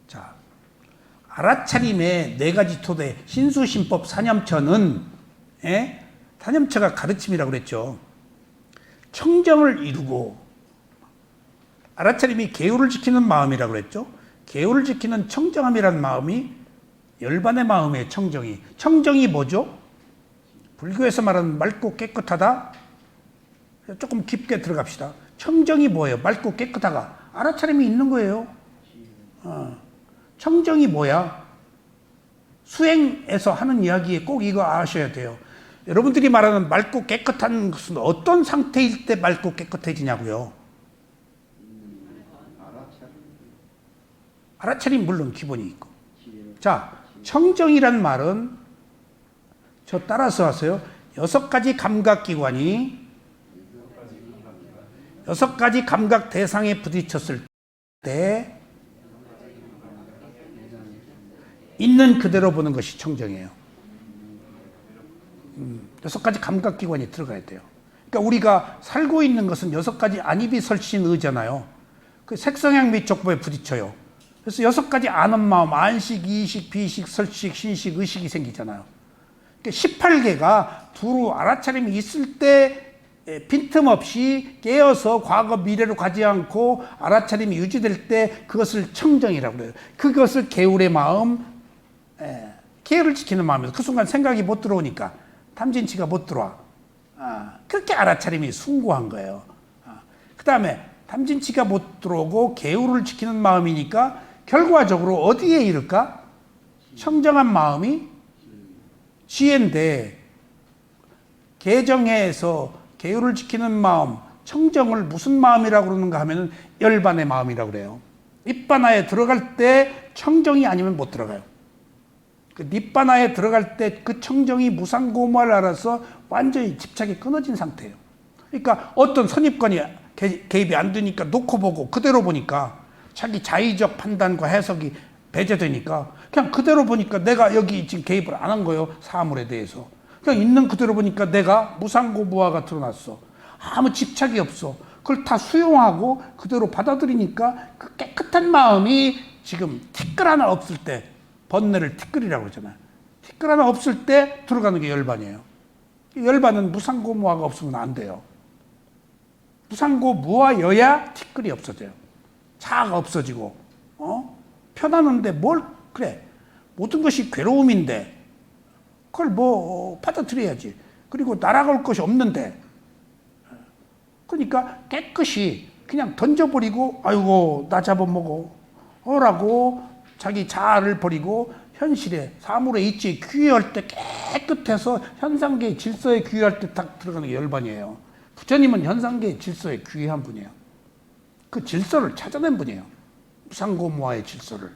자, 알아차림의 네 가지 토대, 신수신법 사념처는, 사념처가 가르침이라고 그랬죠. 청정을 이루고, 알아차림이 계율을 지키는 마음이라고 그랬죠. 계율을 지키는 청정함이라는 마음이 열반의 마음의 청정이. 청정이 뭐죠? 불교에서 말하는 맑고 깨끗하다. 조금 깊게 들어갑시다. 청정이 뭐예요? 맑고 깨끗하가. 알아차림이 있는 거예요. 청정이 뭐야? 수행에서 하는 이야기에 꼭 이거 아셔야 돼요. 여러분들이 말하는 맑고 깨끗한 것은 어떤 상태일 때 맑고 깨끗해지냐고요. 알아차림 물론 기본이 있고. 자, 청정이란 말은 저 따라서 하세요. 6가지 감각기관이 6가지 감각 대상에 부딪혔을 때 있는 그대로 보는 것이 청정이에요. 6가지 감각기관이 들어가야 돼요. 그러니까 우리가 살고 있는 것은 6가지 안입이 설신의잖아요. 그 색성향 및 족보에 부딪혀요. 그래서 6가지 아는 마음, 안식, 이식, 비식, 설식, 신식, 의식이 생기잖아요. 18개가 두루 알아차림이 있을 때 빈틈없이 깨어서 과거 미래로 가지 않고 알아차림이 유지될 때 그것을 청정이라고 그래요. 그것을 계율의 마음, 계율을 지키는 마음에서 그 순간 생각이 못 들어오니까 탐진치가 못 들어와. 그렇게 알아차림이 숭고한 거예요. 그 다음에 탐진치가 못 들어오고 계율을 지키는 마음이니까 결과적으로 어디에 이를까? 청정한 마음이 지혜인데, 개정해서 계율을 지키는 마음, 청정을 무슨 마음이라고 그러는가 하면은 열반의 마음이라고 그래요. 닛바나에 들어갈 때 청정이 아니면 못 들어가요. 그 닛바나에 들어갈 때 그 청정이 무상고무를 알아서 완전히 집착이 끊어진 상태예요. 그러니까 어떤 선입관이 개입이 안 되니까 놓고 보고 그대로 보니까 자기 자의적 판단과 해석이 배제되니까 그냥 그대로 보니까 내가 여기 지금 개입을 안 한 거예요. 사물에 대해서. 그냥 있는 그대로 보니까 내가 무상고무화가 드러났어. 아무 집착이 없어. 그걸 다 수용하고 그대로 받아들이니까 그 깨끗한 마음이 지금 티끌 하나 없을 때, 번뇌를 티끌이라고 그러잖아요. 티끌 하나 없을 때 들어가는 게 열반이에요. 열반은 무상고무화가 없으면 안 돼요. 무상고무화여야 티끌이 없어져요. 자아가 없어지고, 편하는데 뭘, 그래. 모든 것이 괴로움인데, 그걸 받아들여야지. 그리고 날아갈 것이 없는데, 그러니까 깨끗이 그냥 던져버리고, 아이고, 나 잡아먹어. 라고 자기 자아를 버리고 현실에, 사물에 있지, 귀의할 때 깨끗해서 현상계의 질서에 귀의할 때 딱 들어가는 게 열반이에요. 부처님은 현상계의 질서에 귀의한 분이에요. 그 질서를 찾아낸 분이에요. 무상고무화의 질서를.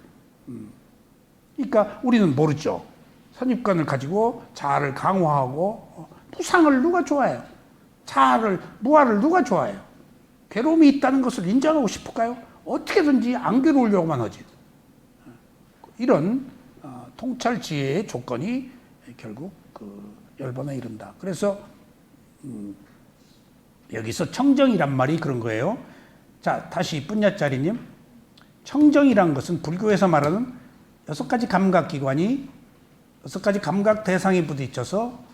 그러니까 우리는 모르죠. 선입관을 가지고 자아를 강화하고, 무상을 누가 좋아해요? 자아를, 무아를 누가 좋아해요? 괴로움이 있다는 것을 인정하고 싶을까요? 어떻게든지 안 괴로우려고만 하지. 이런 통찰지혜의 조건이 결국 그 열반에 이른다. 그래서 여기서 청정이란 말이 그런 거예요. 자, 다시 뿐야짜리님. 청정이란 것은 불교에서 말하는 6가지 감각기관이 6가지 감각 대상에 부딪혀서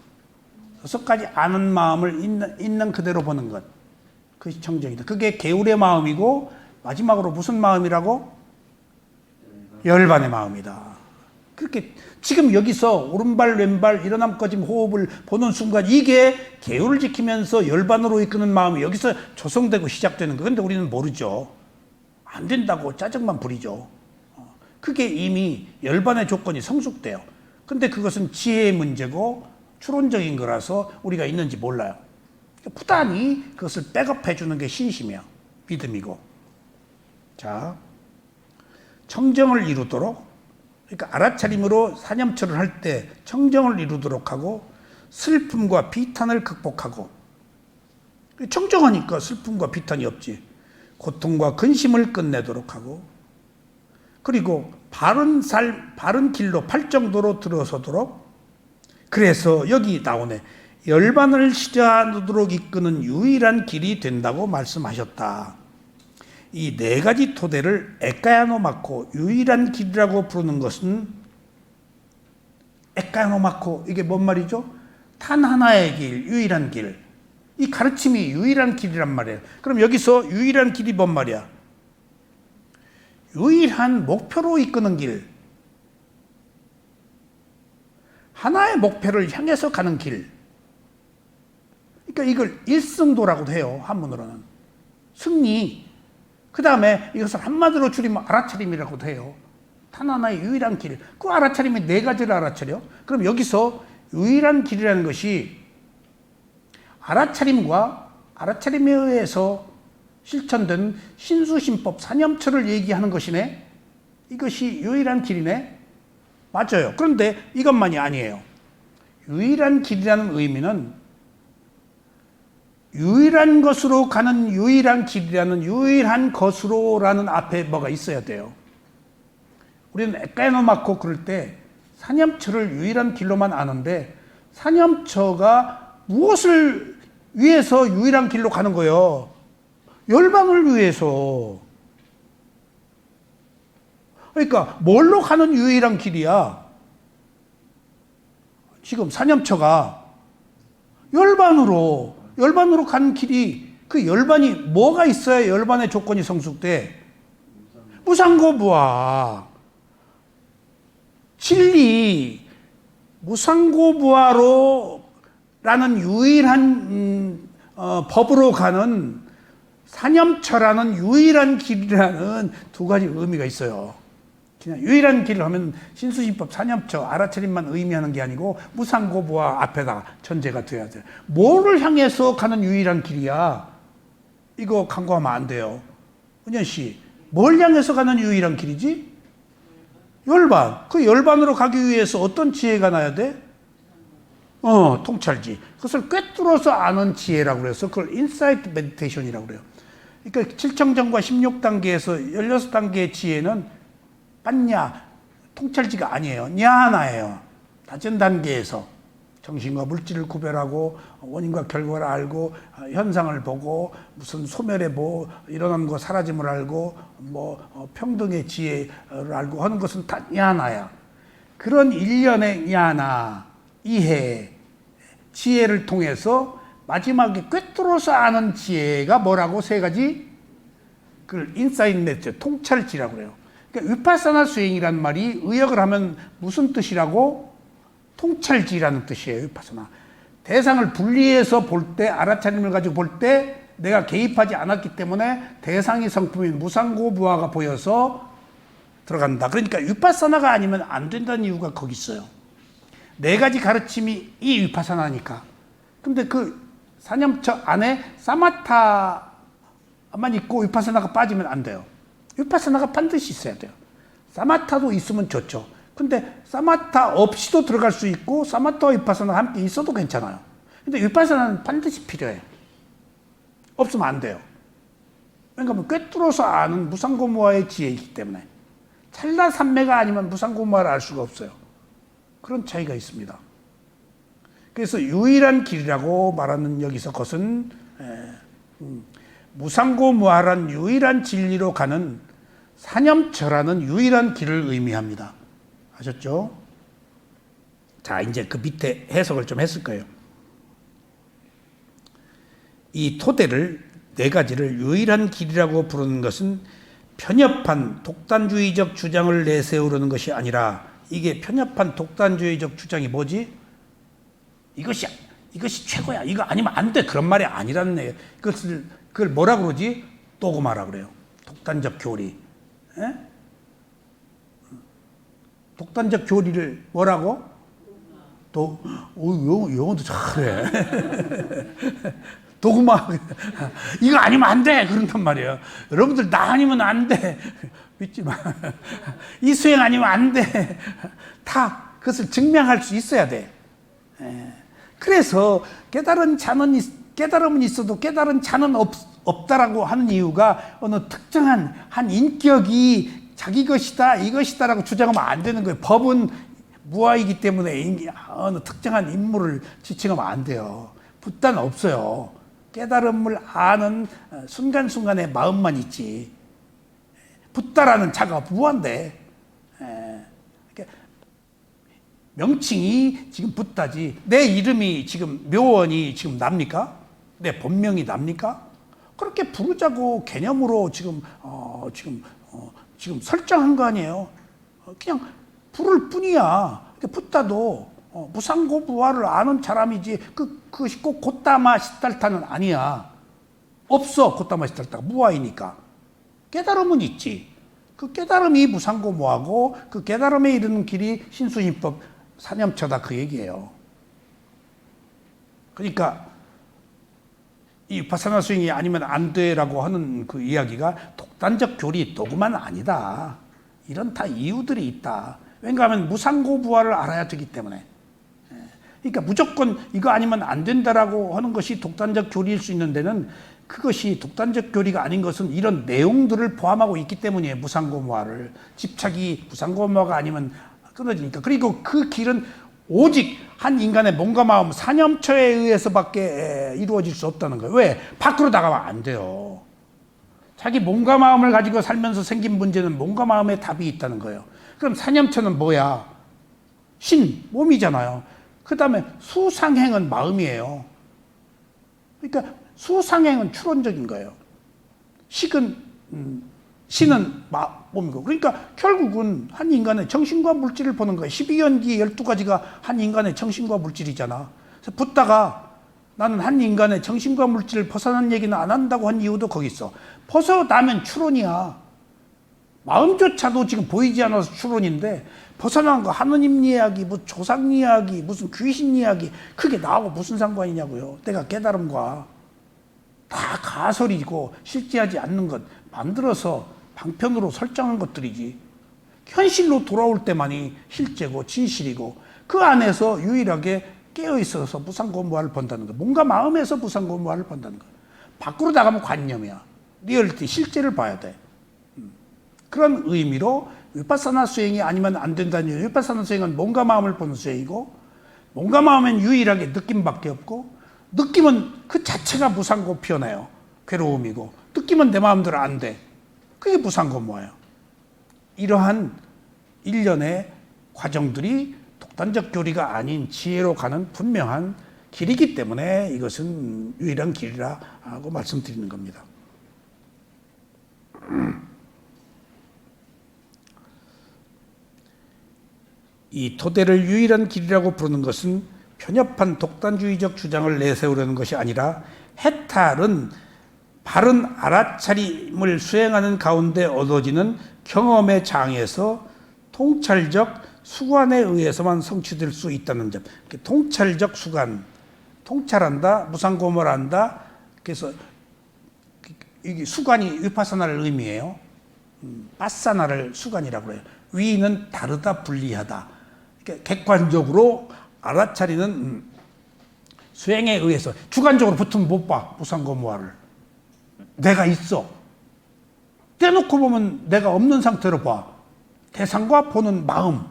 6가지 아는 마음을 있는 그대로 보는 것. 그것이 청정이다. 그게 개울의 마음이고 마지막으로 무슨 마음이라고? 열반의 마음이다. 그렇게 지금 여기서 오른발 왼발 일어남 꺼짐 호흡을 보는 순간 이게 개울을 지키면서 열반으로 이끄는 마음이 여기서 조성되고 시작되는 거. 근데 우리는 모르죠. 안 된다고 짜증만 부리죠. 그게 이미 열반의 조건이 성숙돼요. 근데 그것은 지혜의 문제고 추론적인 거라서 우리가 있는지 몰라요. 부단히 그것을 백업해 주는 게 신심이야. 믿음이고. 자, 청정을 이루도록, 그러니까 알아차림으로 사념처를 할 때 청정을 이루도록 하고 슬픔과 비탄을 극복하고, 청정하니까 슬픔과 비탄이 없지. 고통과 근심을 끝내도록 하고, 그리고 바른 길로 팔정도로 들어서도록. 그래서 여기 나오네. 열반을 시작하도록 이끄는 유일한 길이 된다고 말씀하셨다. 이 4가지 토대를 에까야노마코, 유일한 길이라고 부르는 것은, 에까야노마코, 이게 뭔 말이죠? 단 하나의 길, 유일한 길. 이 가르침이 유일한 길이란 말이에요. 그럼 여기서 유일한 길이 뭔 말이야? 유일한 목표로 이끄는 길. 하나의 목표를 향해서 가는 길. 그러니까 이걸 일승도라고도 해요. 한문으로는. 승리. 그 다음에 이것을 한마디로 줄이면 알아차림이라고도 해요. 단 하나의 유일한 길. 그 알아차림이 4가지를 알아차려. 그럼 여기서 유일한 길이라는 것이 알아차림과 알아차림에 의해서 실천된 신수신법 사념처를 얘기하는 것이네. 이것이 유일한 길이네. 맞아요. 그런데 이것만이 아니에요. 유일한 길이라는 의미는 유일한 것으로 가는 유일한 길이라는 유일한 것으로라는 앞에 뭐가 있어야 돼요. 우리는 에까야노마코 그럴 때 사념처를 유일한 길로만 아는데 사념처가 무엇을 위해서 유일한 길로 가는 거예요? 열반을 위해서. 그러니까 뭘로 가는 유일한 길이야? 지금 사념처가 열반으로 가는 길이, 그 열반이 뭐가 있어야 열반의 조건이 성숙돼? 무상고부화. 진리, 무상고부화로 라는 유일한 법으로 가는 사념처라는 유일한 길이라는 2가지 의미가 있어요. 그냥 유일한 길을 하면 신수신법 사념처 알아차림만 의미하는 게 아니고 무상고부화 앞에다 전제가 돼야 돼. 뭐를 향해서 가는 유일한 길이야? 이거 간과하면 안 돼요. 은현 씨, 뭘 향해서 가는 유일한 길이지? 열반. 그 열반으로 가기 위해서 어떤 지혜가 나야 돼? 통찰지. 그것을 꿰뚫어서 아는 지혜라고 그래서 그걸 인사이트 메디테이션이라고 그래요. 그러니까 7청정과 16단계에서 16단계의 지혜는 빠냐, 통찰지가 아니에요. 냐나예요. 낮은 단계에서 정신과 물질을 구별하고 원인과 결과를 알고 현상을 보고 무슨 소멸의 뭐 일어나는 거 사라짐을 알고 뭐 평등의 지혜를 알고 하는 것은 다 냐나야. 그런 일련의 냐나, 이해, 지혜를 통해서 마지막에 꿰뚫어서 아는 지혜가 뭐라고? 세 가지? 그걸 인사이트 메디테이션, 통찰지라고 그래요. 그러니까 위파사나 수행이란 말이 의역을 하면 무슨 뜻이라고? 통찰지라는 뜻이에요. 위파사나. 대상을 분리해서 볼 때, 알아차림을 가지고 볼 때 내가 개입하지 않았기 때문에 대상이 성품인 무상고무화가 보여서 들어간다. 그러니까 위파사나가 아니면 안 된다는 이유가 거기 있어요. 네 가지 가르침이 이 위파사나니까. 근데 그 사념처 안에 사마타만 있고 위파사나가 빠지면 안 돼요. 위파사나가 반드시 있어야 돼요. 사마타도 있으면 좋죠. 근데 사마타 없이도 들어갈 수 있고 사마타와 위파사나가 함께 있어도 괜찮아요. 근데 위파사나는 반드시 필요해요. 없으면 안 돼요. 그러니까 꿰뚫어서 아는 무상고무화의 지혜이기 때문에 찰나산매가 아니면 무상고무화를 알 수가 없어요. 그런 차이가 있습니다. 그래서 유일한 길이라고 말하는 여기서 것은 무상고무화란 유일한 진리로 가는 사념처라는 유일한 길을 의미합니다. 아셨죠? 자, 이제 그 밑에 해석을 좀 했을 거예요. 이 토대를 네 가지를 유일한 길이라고 부르는 것은 편협한 독단주의적 주장을 내세우려는 것이 아니라 이게 편협한 독단주의적 주장이 뭐지? 이것이 최고야. 이거 아니면 안 돼. 그런 말이 아니라는 얘기예요. 그걸 뭐라 그러지? 도그마라 그래요. 독단적 교리. 에? 독단적 교리를 뭐라고? 영어도 잘해. 도그마. 이거 아니면 안 돼. 그런단 말이에요. 여러분들 나 아니면 안 돼. 믿지 마. 이 수행 아니면 안 돼. 다 그것을 증명할 수 있어야 돼. 그래서 깨달음은 있어도 깨달은 자는 없다라고 하는 이유가 어느 특정한 한 인격이 자기 것이다, 이것이다라고 주장하면 안 되는 거예요. 법은 무아이기 때문에 어느 특정한 인물을 지칭하면 안 돼요. 붓다는 없어요. 깨달음을 아는 순간순간의 마음만 있지. 붓다라는 자가 무한데. 명칭이 지금 붓다지. 내 이름이 지금 묘원이 지금 납니까? 내 본명이 납니까? 그렇게 부르자고 개념으로 지금 설정한 거 아니에요. 그냥 부를 뿐이야. 붓다도 무상고부화를 아는 사람이지 그것이 꼭 고타마 시달타는 아니야. 없어. 고타마 시달타가 무아이니까. 깨달음은 있지. 그 깨달음이 무상고무하고 그 깨달음에 이르는 길이 신수인법 사념처다 그 얘기예요. 그러니까 이 위파사나 수행이 아니면 안 돼라고 하는 그 이야기가 독단적 교리 도구만 아니다. 이런 다 이유들이 있다. 왜냐하면 무상고부화를 알아야 되기 때문에. 그러니까 무조건 이거 아니면 안 된다라고 하는 것이 독단적 교리일 수 있는 데는 그것이 독단적 교리가 아닌 것은 이런 내용들을 포함하고 있기 때문이에요. 무상고무화를. 집착이 무상고무화가 아니면 끊어지니까. 그리고 그 길은 오직 한 인간의 몸과 마음, 사념처에 의해서밖에 이루어질 수 없다는 거예요. 왜? 밖으로 나가면 안 돼요. 자기 몸과 마음을 가지고 살면서 생긴 문제는 몸과 마음에 답이 있다는 거예요. 그럼 사념처는 뭐야? 몸이잖아요. 그 다음에 수상행은 마음이에요. 그러니까 수상행은 추론적인 거예요. 신은 몸이고. 그러니까 결국은 한 인간의 정신과 물질을 보는 거예요. 12연기 12가지가 한 인간의 정신과 물질이잖아. 그래서 붓다가 나는 한 인간의 정신과 물질을 벗어난 얘기는 안 한다고 한 이유도 거기 있어. 벗어나면 추론이야. 마음조차도 지금 보이지 않아서 추론인데 벗어난 거 하느님 이야기, 뭐 조상 이야기, 무슨 귀신 이야기 그게 나하고 무슨 상관이냐고요. 내가 깨달음과. 다 가설이고 실제하지 않는 것 만들어서 방편으로 설정한 것들이지. 현실로 돌아올 때만이 실제고 진실이고 그 안에서 유일하게 깨어있어서 무상고무화를 본다는 거. 뭔가 마음에서 무상고무화를 본다는 거. 밖으로 나가면 관념이야. 리얼리티, 실제를 봐야 돼. 그런 의미로 위파사나 수행이 아니면 안 된다는 이유. 위파사나 수행은 뭔가 마음을 보는 수행이고 뭔가 마음엔 유일하게 느낌밖에 없고 느낌은 그 자체가 무상고 피어나요. 괴로움이고 느낌은 내 마음대로 안 돼. 그게 무상고무화예요. 이러한 일련의 과정들이 독단적 교리가 아닌 지혜로 가는 분명한 길이기 때문에 이것은 유일한 길이라고 말씀드리는 겁니다. 이 토대를 유일한 길이라고 부르는 것은 편협한 독단주의적 주장을 내세우려는 것이 아니라 해탈은 바른 알아차림을 수행하는 가운데 얻어지는 경험의 장에서 통찰적 수관에 의해서만 성취될 수 있다는 점. 통찰적 수관, 통찰한다, 무상고무를 한다. 그래서 이게 수관이 위파사나를 의미해요. 빠사나를 수관이라고 해요. 위는 다르다, 분리하다. 그러니까 객관적으로 알아차리는 수행에 의해서 주관적으로 붙으면 못 봐. 무상고무화를. 내가 있어. 떼놓고 보면 내가 없는 상태로 봐. 대상과 보는 마음.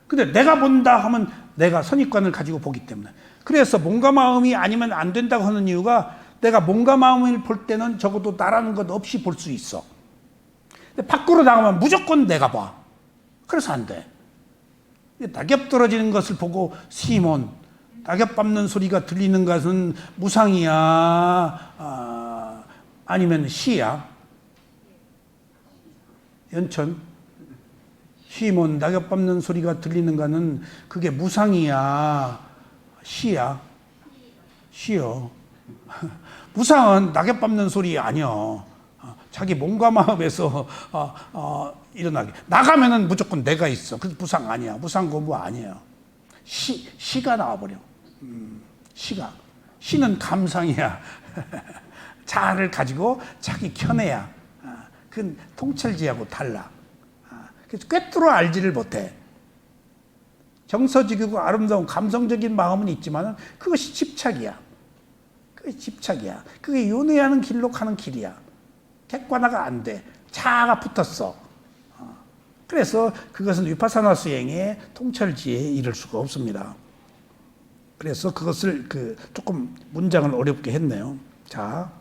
근데 내가 본다 하면 내가 선입관을 가지고 보기 때문에. 그래서 몸과 마음이 아니면 안 된다고 하는 이유가 내가 몸과 마음을 볼 때는 적어도 나라는 것 없이 볼 수 있어. 근데 밖으로 나가면 무조건 내가 봐. 그래서 안 돼. 낙엽 떨어지는 것을 보고 시몬, 낙엽 밟는 소리가 들리는 것은 무상이야, 아니면 시야? 연천? 시몬, 낙엽 밟는 소리가 들리는 것은 그게 무상이야, 시야? 시요. 무상은 낙엽 밟는 소리 아니야. 자기 몸과 마음에서 일어나게. 나가면은 무조건 내가 있어. 그래서 무상 아니야. 무상고무 아니에요. 시가 나와버려. 시가. 시는 감상이야. 자아를 가지고 자기 견해야. 그건 통찰지하고 달라. 그래서 꿰뚫어 알지를 못해. 정서적이고 아름다운 감성적인 마음은 있지만 그것이 집착이야. 그게 집착이야. 그게 윤회하는 길로 가는 길이야. 객관화가 안 돼. 자아가 붙었어. 그래서 그것은 위파사나 수행의 통찰지에 이를 수가 없습니다. 그래서 그것을 조금 문장을 어렵게 했네요. 자,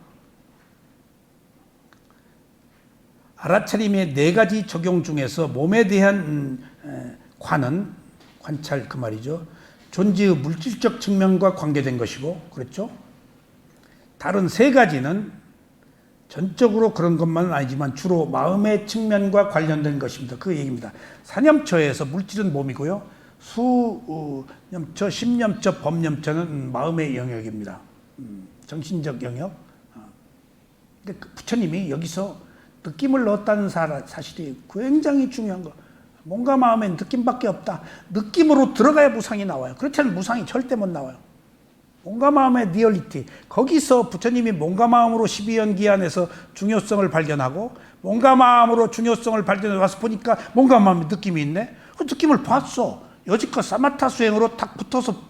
알아차림의 4가지 적용 중에서 몸에 대한 관찰 그 말이죠. 존재의 물질적 측면과 관계된 것이고, 그렇죠? 다른 3가지는 전적으로 그런 것만은 아니지만 주로 마음의 측면과 관련된 것입니다. 그 얘기입니다. 사념처에서 물질은 몸이고요. 수념처, 심념처, 법념처는 마음의 영역입니다. 정신적 영역. 근데 부처님이 여기서 느낌을 넣었다는 사실이 굉장히 중요한 거. 몸과 마음엔 느낌밖에 없다. 느낌으로 들어가야 무상이 나와요. 그렇지 않으면 무상이 절대 못 나와요. 몸과 마음의 리얼리티. 거기서 부처님이 몸과 마음으로 12연기 안에서 중요성을 발견하고 몸과 마음으로 중요성을 발견해 와서 보니까 몸과 마음의 느낌이 있네. 그 느낌을 봤어. 여지껏 사마타 수행으로 딱 붙어서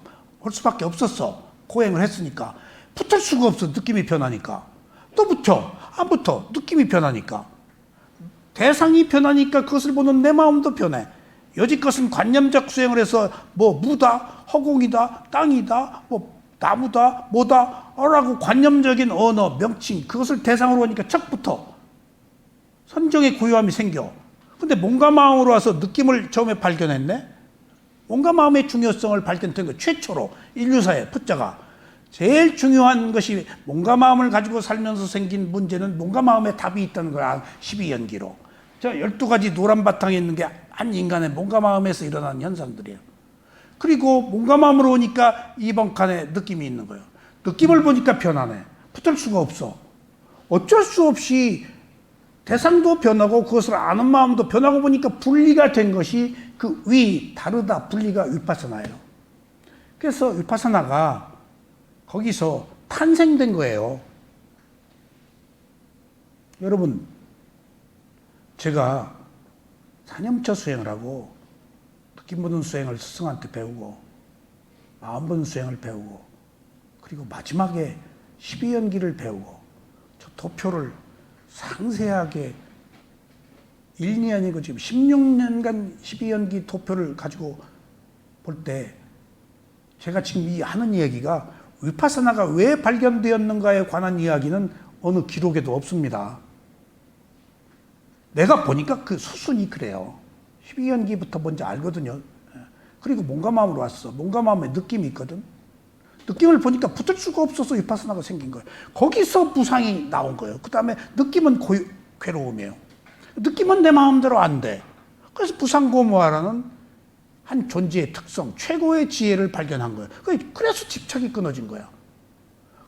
할 수밖에 없었어. 고행을 했으니까. 붙을 수가 없어. 느낌이 변하니까. 또 붙여. 안 붙어. 느낌이 변하니까. 대상이 변하니까 그것을 보는 내 마음도 변해. 여지껏은 관념적 수행을 해서 뭐 무다, 허공이다, 땅이다, 뭐 나무다, 뭐다 라고 관념적인 언어, 명칭 그것을 대상으로 하니까 척 붙어. 선정의 고요함이 생겨. 근데 몸과 마음으로 와서 느낌을 처음에 발견했네. 몸과 마음의 중요성을 발견된 거 최초로 인류사의 푸자가 제일 중요한 것이 몸과 마음을 가지고 살면서 생긴 문제는 몸과 마음에 답이 있다는 거야. 12연기로. 저 12가지 노란 바탕에 있는 게 한 인간의 몸과 마음에서 일어나는 현상들이에요. 그리고 몸과 마음으로 오니까 이번 칸에 느낌이 있는 거예요. 느낌을 보니까 변하네. 붙을 수가 없어. 어쩔 수 없이 대상도 변하고 그것을 아는 마음도 변하고 보니까 분리가 된 것이 그 다르다, 분리가 위파사나예요. 그래서 위파사나가 거기서 탄생된 거예요. 여러분, 제가 사념처 수행을 하고 느낌 보는 수행을 스승한테 배우고 마음 보는 수행을 배우고 그리고 마지막에 12연기를 배우고 저 도표를 상세하게 1, 2이 아니고 지금 16년간 12연기 도표를 가지고 볼 때 제가 지금 이 하는 이야기가 위파사나가 왜 발견되었는가에 관한 이야기는 어느 기록에도 없습니다. 내가 보니까 그 수순이 그래요. 12연기부터 먼저 알거든요. 그리고 몸과 마음으로 왔어. 몸과 마음에 느낌이 있거든. 느낌을 보니까 붙을 수가 없어서 위파사나가 생긴 거예요. 거기서 무상이 나온 거예요. 그 다음에 느낌은 괴로움이에요. 느낌은 내 마음대로 안 돼. 그래서 부상고무화라는 한 존재의 특성, 최고의 지혜를 발견한 거예요. 그래서 집착이 끊어진 거야.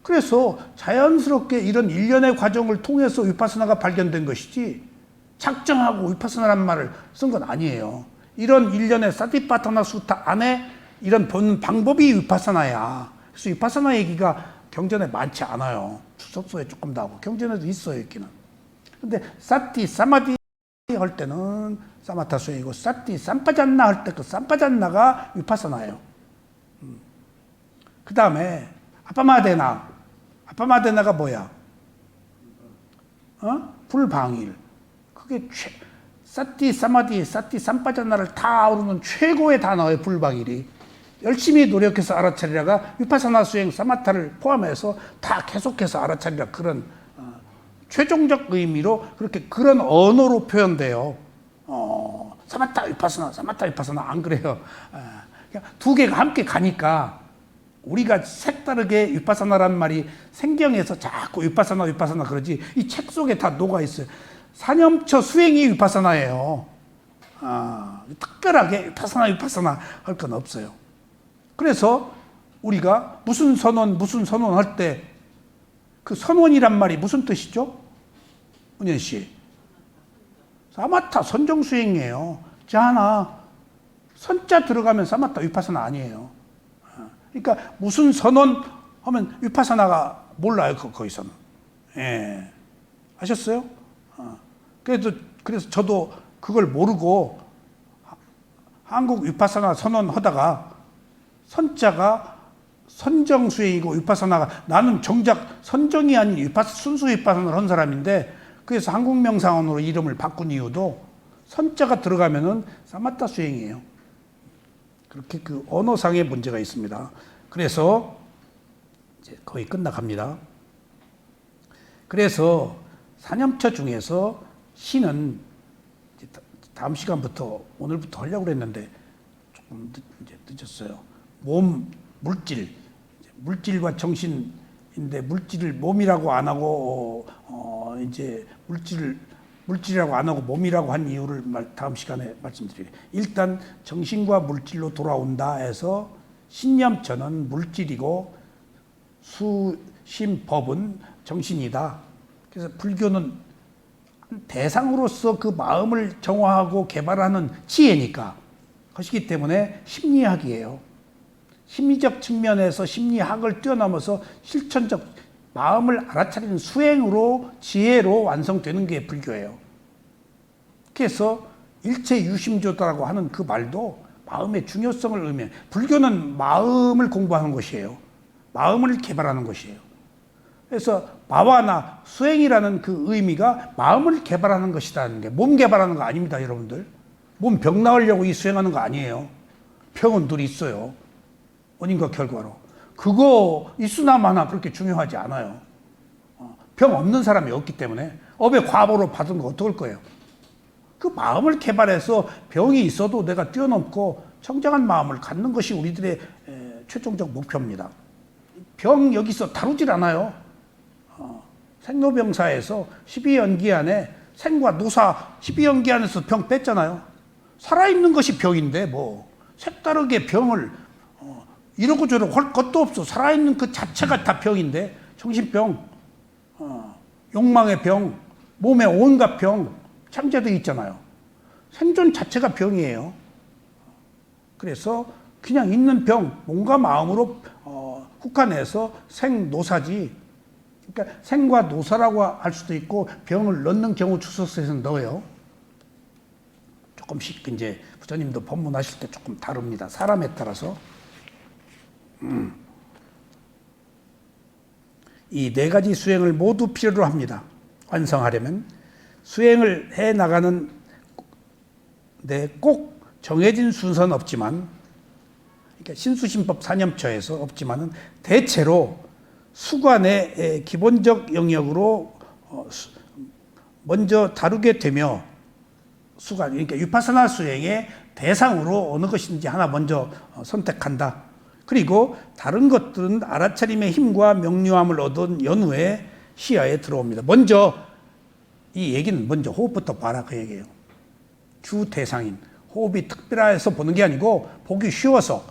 그래서 자연스럽게 이런 일련의 과정을 통해서 위파사나가 발견된 것이지 작정하고 위파사나라는 말을 쓴 건 아니에요. 이런 일련의 사티파타나 수타 안에 이런 보는 방법이 위파사나야. 그래서 위파사나 얘기가 경전에 많지 않아요. 수석서에 조금 나오고 경전에도 있어요, 있기는. 근데 사티, 사마디 할 때는 사마타 수행이고 사티, 삼파잔나 할 때 그 삼파잔나가 위파사나예요. 그 다음에 아파마데나가 뭐야? 불방일. 그게 사티, 사마디, 사티, 삼파잔나를 다 아우르는 최고의 단어예요, 불방일이. 열심히 노력해서 알아차리라가 위파사나 수행, 사마타를 포함해서 다 계속해서 알아차리라 그런 최종적 의미로 그렇게 그런 언어로 표현돼요. 사마타 위파사나 안 그래요. 두 개가 함께 가니까 우리가 색다르게 위파사나라는 말이 생경해서 자꾸 위파사나 그러지 이 책 속에 다 녹아 있어요. 사념처 수행이 위파사나예요. 특별하게 위파사나 할 건 없어요. 그래서 우리가 무슨 선원 할 때 그 선원이란 말이 무슨 뜻이죠? 은현 씨. 사마타 선정수행이에요. 자나 선자 들어가면 사마타 위파사나 아니에요. 그러니까 무슨 선원 하면 위파사나가 몰라요. 거기서는. 예. 아셨어요? 그래서 저도 그걸 모르고 한국 위파사나 선원 하다가 선자가 선정수행이고 위파사나가 나는 정작 선정이 아닌 순수 위파사나를 한 사람인데 그래서 한국 명상원으로 이름을 바꾼 이유도 선자가 들어가면은 사마타 수행이에요. 그렇게 그 언어상의 문제가 있습니다. 그래서 이제 거의 끝나갑니다. 그래서 사념처 중에서 신은 이제 다음 시간부터 오늘부터 하려고 그랬는데 조금 이제 늦었어요. 물질과 정신인데 물질을 몸이라고 안 하고 이제 물질이라고 안 하고 몸이라고 한 이유를 다음 시간에 말씀드릴게요. 일단 정신과 물질로 돌아온다 해서 신념처는 물질이고 수심법은 정신이다. 그래서 불교는 대상으로서 그 마음을 정화하고 개발하는 지혜니까 것이기 때문에 심리학이에요. 심리적 측면에서 심리학을 뛰어넘어서 실천적 마음을 알아차리는 수행으로 지혜로 완성되는 게 불교예요. 그래서 일체 유심조다라고 하는 그 말도 마음의 중요성을 의미해요. 불교는 마음을 공부하는 것이에요. 마음을 개발하는 것이에요. 그래서 마와나 수행이라는 그 의미가 마음을 개발하는 것이라는 게 몸 개발하는 거 아닙니다, 여러분들. 몸 병 나으려고 이 수행하는 거 아니에요. 병은 늘 있어요. 원인과 결과로. 그거 있으나 마나 그렇게 중요하지 않아요. 병 없는 사람이 없기 때문에 업의 과보로 받은 거 어떡할 거예요? 그 마음을 개발해서 병이 있어도 내가 뛰어넘고 청정한 마음을 갖는 것이 우리들의 최종적 목표입니다. 병 여기서 다루질 않아요. 생로병사에서 12연기 안에 생과 노사 12연기 안에서 병 뺐잖아요. 살아있는 것이 병인데 뭐 색다르게 병을 이러고 저러고 할 것도 없어. 살아있는 그 자체가 다 병인데 정신병, 욕망의 병, 몸의 온갖 병, 창제도 있잖아요. 생존 자체가 병이에요. 그래서 그냥 있는 병, 몸과 마음으로 국한해서 생노사지. 그러니까 생과 노사라고 할 수도 있고 병을 넣는 경우 추석서에서는 넣어요. 조금씩 이제 부처님도 법문하실 때 조금 다릅니다. 사람에 따라서. 이 네 가지 수행을 모두 필요로 합니다. 완성하려면 수행을 해 나가는 꼭 정해진 순서는 없지만, 그러니까 신수신법 사념처에서 없지만은 대체로 수관의 기본적 영역으로 먼저 다루게 되며, 수관, 그러니까 위파사나 수행의 대상으로 어느 것인지 하나 먼저 선택한다. 그리고 다른 것들은 알아차림의 힘과 명료함을 얻은 연후에 시야에 들어옵니다. 먼저 이 얘기는 먼저 호흡부터 봐라 그 얘기예요. 주 대상인 호흡이 특별해서 보는 게 아니고 보기 쉬워서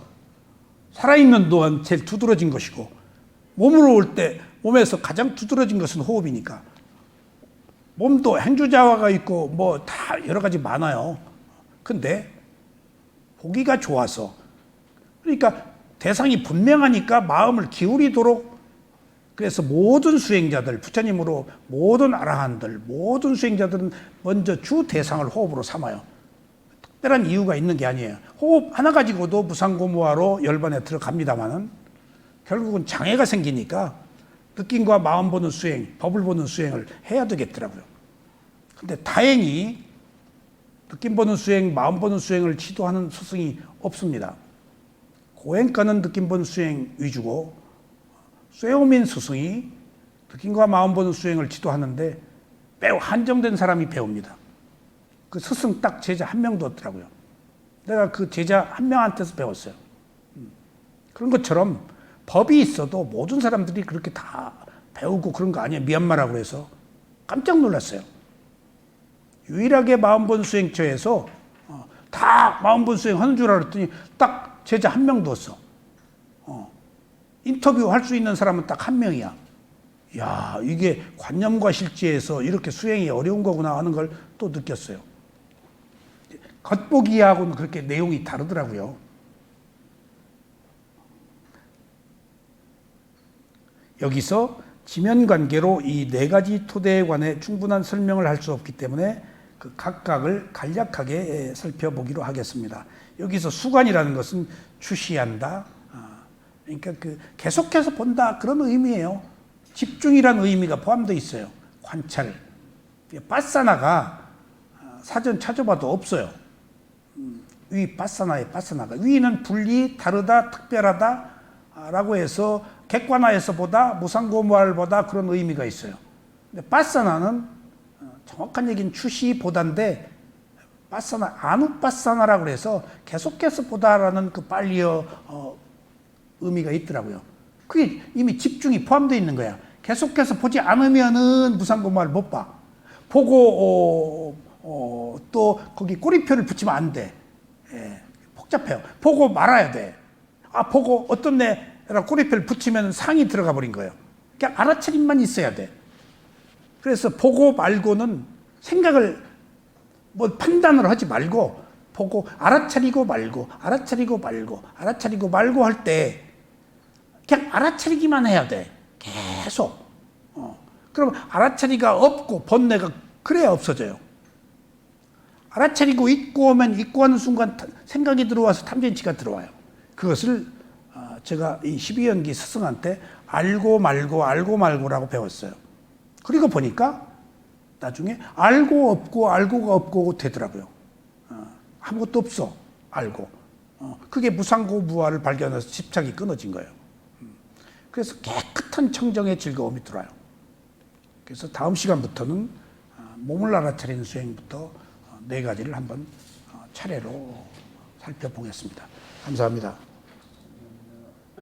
살아있는 동안 제일 두드러진 것이고, 몸으로 올 때 몸에서 가장 두드러진 것은 호흡이니까. 몸도 행주자화가 있고 뭐 다 여러 가지 많아요. 근데 보기가 좋아서, 그러니까 대상이 분명하니까 마음을 기울이도록, 그래서 모든 수행자들, 부처님으로 모든 아라한들, 모든 수행자들은 먼저 주 대상을 호흡으로 삼아요. 특별한 이유가 있는 게 아니에요. 호흡 하나 가지고도 무상고무화로 열반에 들어갑니다만은 결국은 장애가 생기니까 느낌과 마음 보는 수행, 법을 보는 수행을 해야 되겠더라고요. 근데 다행히 느낌 보는 수행, 마음 보는 수행을 지도하는 스승이 없습니다. 고행가는 느낌 보는 수행 위주고, 쇠오민 스승이 느낌과 마음 보는 수행을 지도하는데 매우 한정된 사람이 배웁니다. 그 스승 딱 제자 한 명도 없더라고요. 내가 그 제자 한 명한테서 배웠어요. 그런 것처럼 법이 있어도 모든 사람들이 그렇게 다 배우고 그런 거 아니에요. 미얀마라고 해서 깜짝 놀랐어요. 유일하게 마음본 수행처에서 다 마음본 수행 하는 줄 알았더니 딱 제자 한 명도 없어. 인터뷰 할 수 있는 사람은 딱 한 명이야. 야, 이게 관념과 실제에서 이렇게 수행이 어려운 거구나 하는 걸 또 느꼈어요. 겉보기하고는 그렇게 내용이 다르더라고요. 여기서 지면관계로 이 네 가지 토대에 관해 충분한 설명을 할 수 없기 때문에 그 각각을 간략하게 살펴보기로 하겠습니다. 여기서 수관이라는 것은 주시한다. 그러니까 그 계속해서 본다 그런 의미예요. 집중이라는 의미가 포함되어 있어요. 관찰. 빠사나가 사전 찾아봐도 없어요. 위 빠사나의 빠사나가. 위는 분리, 다르다, 특별하다 라고 해서 객관화해서 보다, 무상고무화를 보다 그런 의미가 있어요. 근데 빠사나는 정확한 얘기는 추시보다인데, 빠사나, 아누빠사나라고 해서 계속해서 보다라는 그 빨리어 의미가 있더라고요. 그게 이미 집중이 포함되어 있는 거야. 계속해서 보지 않으면은 무상고무화를 못 봐. 보고 또 거기 꼬리표를 붙이면 안 돼. 복잡해요. 보고 말아야 돼. 보고 어떤 애라 꼬리표를 붙이면 상이 들어가 버린 거예요. 그냥 알아차림만 있어야 돼. 그래서 보고 말고는 생각을 뭐 판단을 하지 말고, 보고 알아차리고 말고, 알아차리고 말고, 알아차리고 말고 할 때 그냥 알아차리기만 해야 돼. 계속. 그럼 알아차리가 없고 번뇌가 그래야 없어져요. 알아차리고 있고 하면 있고 하는 순간 생각이 들어와서 탐진치가 들어와요. 그것을 제가 이 12연기 스승한테 알고 말고라고 배웠어요. 그리고 보니까 나중에 알고 없고 알고가 없고 되더라고요. 아무것도 없어. 알고. 그게 무상고무화를 발견해서 집착이 끊어진 거예요. 그래서 깨끗한 청정의 즐거움이 들어와요. 그래서 다음 시간부터는 몸을 알아차리는 수행부터 네 가지를 한번 차례로 살펴보겠습니다. 감사합니다.